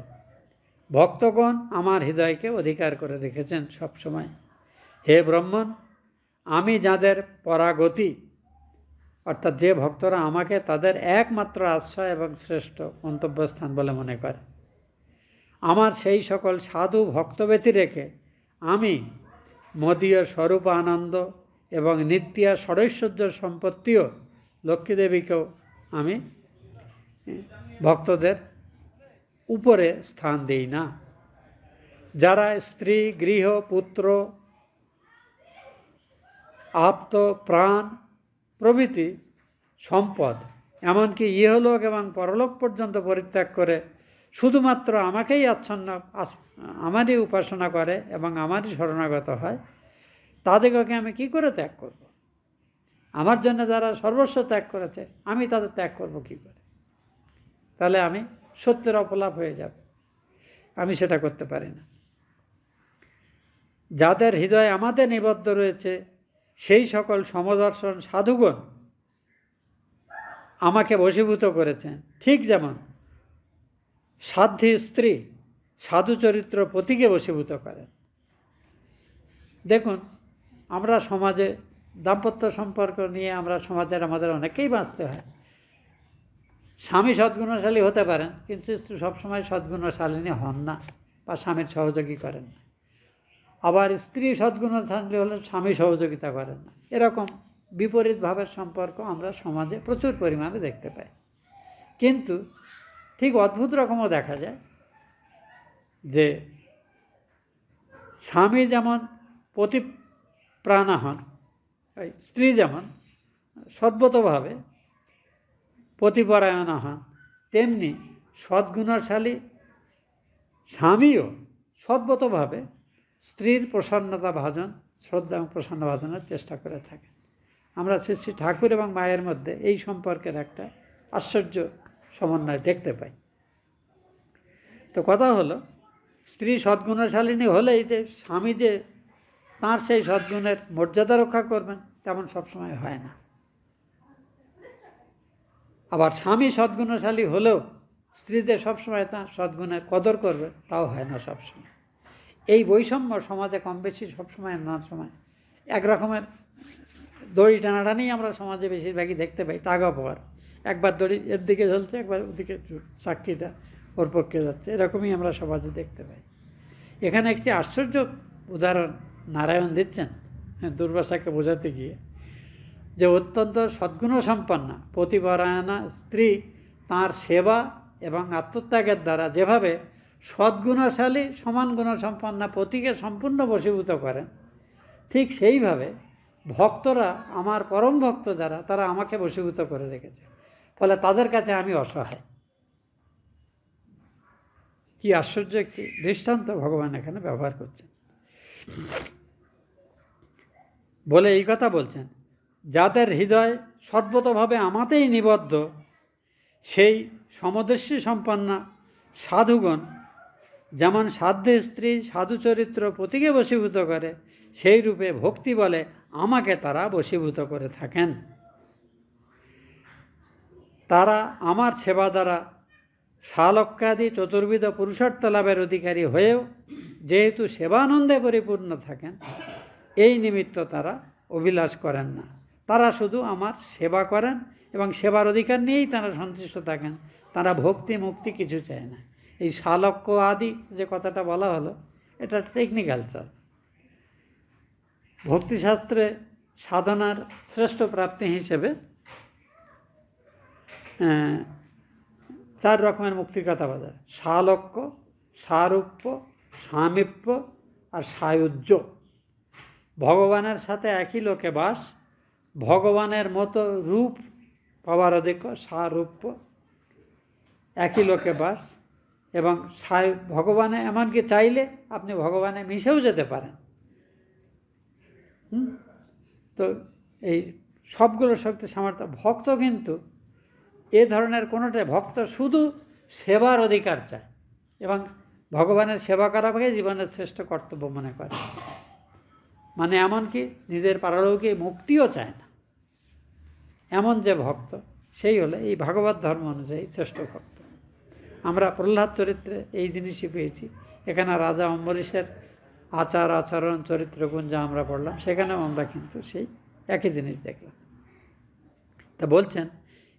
ভক্তগণ আমার হৃদয়কে অধিকার করে রেখেছেন সবসময়। হে ব্রহ্মণ, আমি যাদের পরাগতি, অর্থাৎ যে ভক্তরা আমাকে তাদের একমাত্র আশ্রয় এবং শ্রেষ্ঠ গন্তব্যস্থান বলে মনে করে, আমার সেই সকল সাধু ভক্ত ব্যতি রেখে আমি মদীয় স্বরূপ আনন্দ এবং নিত্যা ষড়ৈশ্বর্য সম্পত্তিও লক্ষ্মীদেবীকেও আমি ভক্তদের উপরে স্থান দিই না। যারা স্ত্রী, গৃহ, পুত্র, আপ্ত, প্রাণ প্রভৃতি সম্পদ, এমনকি ইহলোক এবং পরলোক পর্যন্ত পরিত্যাগ করে শুধুমাত্র আমাকেই আমারই উপাসনা করে এবং আমারই শরণাগত হয়, তাদেরকে আমি কি করে ত্যাগ করব? আমার জন্য যারা সর্বস্ব ত্যাগ করেছে, আমি তাদের ত্যাগ করব কি করে? তাহলে আমি সত্যের অপলাপ হয়ে যাব। আমি সেটা করতে পারি না। যাদের হৃদয় আমাদের নিবদ্ধ রয়েছে সেই সকল সমদর্শন সাধুগণ আমাকে বশীভূত করেছেন, ঠিক যেমন সাধ্বী স্ত্রী সাধু চরিত্র পতিকে বশীভূত করেন। দেখুন, আমরা সমাজে দাম্পত্য সম্পর্ক নিয়ে আমরা সমাজের আমাদের অনেকেই বাঁচতে হয়। স্বামী সদ্গুণশালী হতে পারেন, কিন্তু স্ত্রী সবসময় সদ্গুণশালিনী হন না বা স্বামীর সহযোগী করেন না। আবার স্ত্রী সদ্গুণশালী হলে স্বামী সহযোগিতা করেন না। এরকম বিপরীত ভাবের সম্পর্ক আমরা সমাজে প্রচুর পরিমাণে দেখতে পাই। কিন্তু ঠিক অদ্ভুত রকমও দেখা যায় যে স্বামী যেমন পতিপ্রাণা হন, স্ত্রী যেমন সর্বতভাবে পতিপরায়ণা হন, তেমনি সদ্গুণশালী স্বামীও সর্বতভাবে স্ত্রীর প্রসন্নতা ভাজন, শ্রদ্ধা এবং প্রসন্ন ভাজনের চেষ্টা করে থাকেন। আমরা শ্রী শ্রী ঠাকুর এবং মায়ের মধ্যে এই সম্পর্কের একটা আশ্চর্য সমন্বয় দেখতে পাই। তো কথা হলো, স্ত্রী সদ্গুণশালিনী হলেই যে স্বামী যে তাঁর সেই সদ্গুণের মর্যাদা রক্ষা করবেন তেমন সবসময় হয় না। আবার স্বামী সদ্গুণশালী হলেও স্ত্রী যে সবসময় তাঁর সদ্গুণের কদর করবে তাও হয় না সবসময়। এই বৈষম্য সমাজে কম বেশি সবসময় না সময় এক রকমের দড়ি টানাটানি আমরা সমাজে বেশিরভাগই দেখতে পাই, টাগা পাওয়ার। একবার দড়ি এর দিকে ঝুলছে, একবার ওদিকে সাক্ষীটা ওর পক্ষে যাচ্ছে, এরকমই আমরা সমাজে দেখতে পাই। এখানে একটি আশ্চর্য উদাহরণ নারায়ণ দিচ্ছেন দুর্বাসাকে বোঝাতে গিয়ে, যে অত্যন্ত সদ্গুণসম্পন্না পতিপরায়ণা স্ত্রী তাঁর সেবা এবং আত্মত্যাগের দ্বারা যেভাবে সদ্গুণশালী সমান গুণসম্পন্না পতিকে সম্পূর্ণ বশীভূত করেন, ঠিক সেইভাবে ভক্তরা, আমার পরম ভক্ত যারা, তারা আমাকে বশীভূত করে রেখেছে, ফলে তাদের কাছে আমি অসহায়। কি আশ্চর্য একটি দৃষ্টান্ত ভগবান এখানে ব্যবহার করছেন। বলে এই কথা বলছেন, যাদের হৃদয় সর্বতভাবে আমাতেই নিবদ্ধ, সেই সমদর্শী সম্পন্না সাধুগণ যেমন সাধ্য স্ত্রী সাধু চরিত্র পতিকে বশীভূত করে, সেই রূপে ভক্তি বলে আমাকে তারা বশীভূত করে থাকেন। তারা আমার সেবা দ্বারা শালক্যাদি চতুর্বিধ পুরুষার্থ লাভের অধিকারী হয়েও যেহেতু সেবানন্দে পরিপূর্ণ থাকেন, এই নিমিত্ত তারা অভিলাষ করেন না। তারা শুধু আমার সেবা করেন এবং সেবার অধিকার নিয়েই তারা সন্তুষ্ট থাকেন। তারা ভক্তি মুক্তি কিছু চায় না। এই শালক্য আদি যে কথাটা বলা হলো, এটা টেকনিক্যাল চাল। ভক্তিশাস্ত্রে সাধনার শ্রেষ্ঠ প্রাপ্তি হিসেবে 4 রকমের মুক্তির কথা বলা যায়: শালক্য, সারূপ্য, সামীপ্য আর সায়ুজ্য। ভগবানের সাথে একই লোকে বাস, ভগবানের মতো রূপ পাওয়ার অধিকার সারূপ্য, একই লোকে বাস এবং ভগবানে এমনকি চাইলে আপনি ভগবানে মিশেও যেতে পারেন। তো এই সবগুলো শক্তি সামর্থ্য। ভক্ত কিন্তু এ ধরনের কোনোটাই, ভক্ত শুধু সেবার অধিকার চায় এবং ভগবানের সেবা করাকে জীবনের শ্রেষ্ঠ কর্তব্য মনে করে। মানে এমনকি নিজের পারলৌকিক মুক্তিও চায় না, এমন যে ভক্ত, সেই হলে এই ভাগবত ধর্ম অনুযায়ী শ্রেষ্ঠ ভক্ত। আমরা প্রহ্লাদ চরিত্রে এই জিনিসই পেয়েছি। এখানে রাজা অম্বরীশের আচার আচরণ চরিত্রগুণ যা আমরা পড়লাম, সেখানেও আমরা কিন্তু সেই একই জিনিস দেখলাম। তা বলছেন,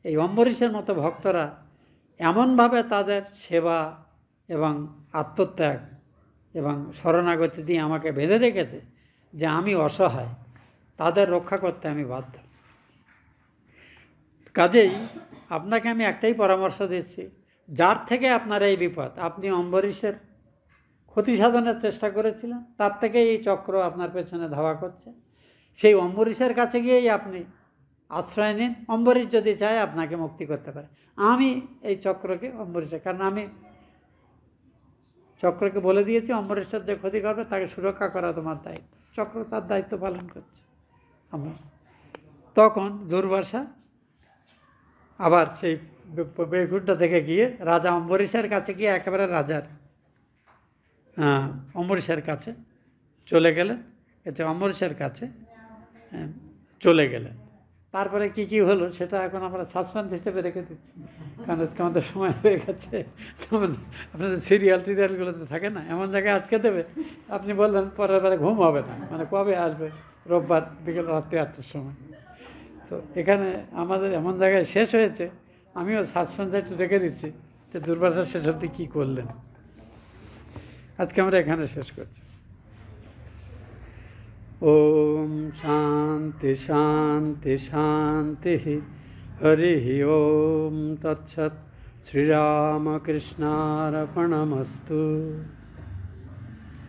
এই অম্বরীশের মতো ভক্তরা এমনভাবে তাদের সেবা এবং আত্মত্যাগ এবং শরণাগতি দিয়ে আমাকে বেঁধে রেখেছে যে আমি অসহায়, তাদের রক্ষা করতে আমি বাধ্য। কাজেই আপনাকে আমি একটাই পরামর্শ দিচ্ছি, যার থেকে আপনার এই বিপদ, আপনি অম্বরীশের ক্ষতি সাধনের চেষ্টা করেছিলেন, তার থেকে এই চক্র আপনার পেছনে ধাওয়া করছে। সেই অম্বরীশের কাছে গিয়েই আপনি আশ্রয় নিন। অম্বরীশ যদি চায় আপনাকে মুক্তি করতে পারে। আমি এই চক্রকে অম্বরীশের, কারণ আমি চক্রকে বলে দিয়েছি অম্বরীশের যে ক্ষতি করবে তাকে সুরক্ষা করা তোমার দায়িত্ব। চক্র তার দায়িত্ব পালন করছে। তখন দুর্বাসা আবার সেই বৈকুণ্ঠ থেকে গিয়ে রাজা অম্বরীশের কাছে গিয়ে একেবারে রাজার অম্বরীশের কাছে চলে গেলেন। এতে অম্বরীশের কাছে চলে গেলেন। তারপরে কি কি হলো সেটা এখন আমরা সাসপেন্স হিসেবে রেখে দিচ্ছি, কারণ আজকে আমাদের সময় হয়ে গেছে। আপনাদের সিরিয়ালগুলোতে থাকে না, এমন জায়গায় আটকে দেবে, আপনি বললেন পরের বারে ঘুম হবে না, মানে কবে আসবে, রোববার বিকেল রাত্রি 8টার সময়। তো এখানে আমাদের এমন জায়গায় শেষ হয়েছে, আমিও সাসপেন্স একটু রেখে দিচ্ছি যে দুর্বাসা শেষ অবধি কী করলেন। আজকে আমরা এখানে শেষ করছি। ওম শান্তি শান্তি শান্তি। হরি ওম তৎসৎ। শ্রীরামকৃষ্ণার্পণমস্তু।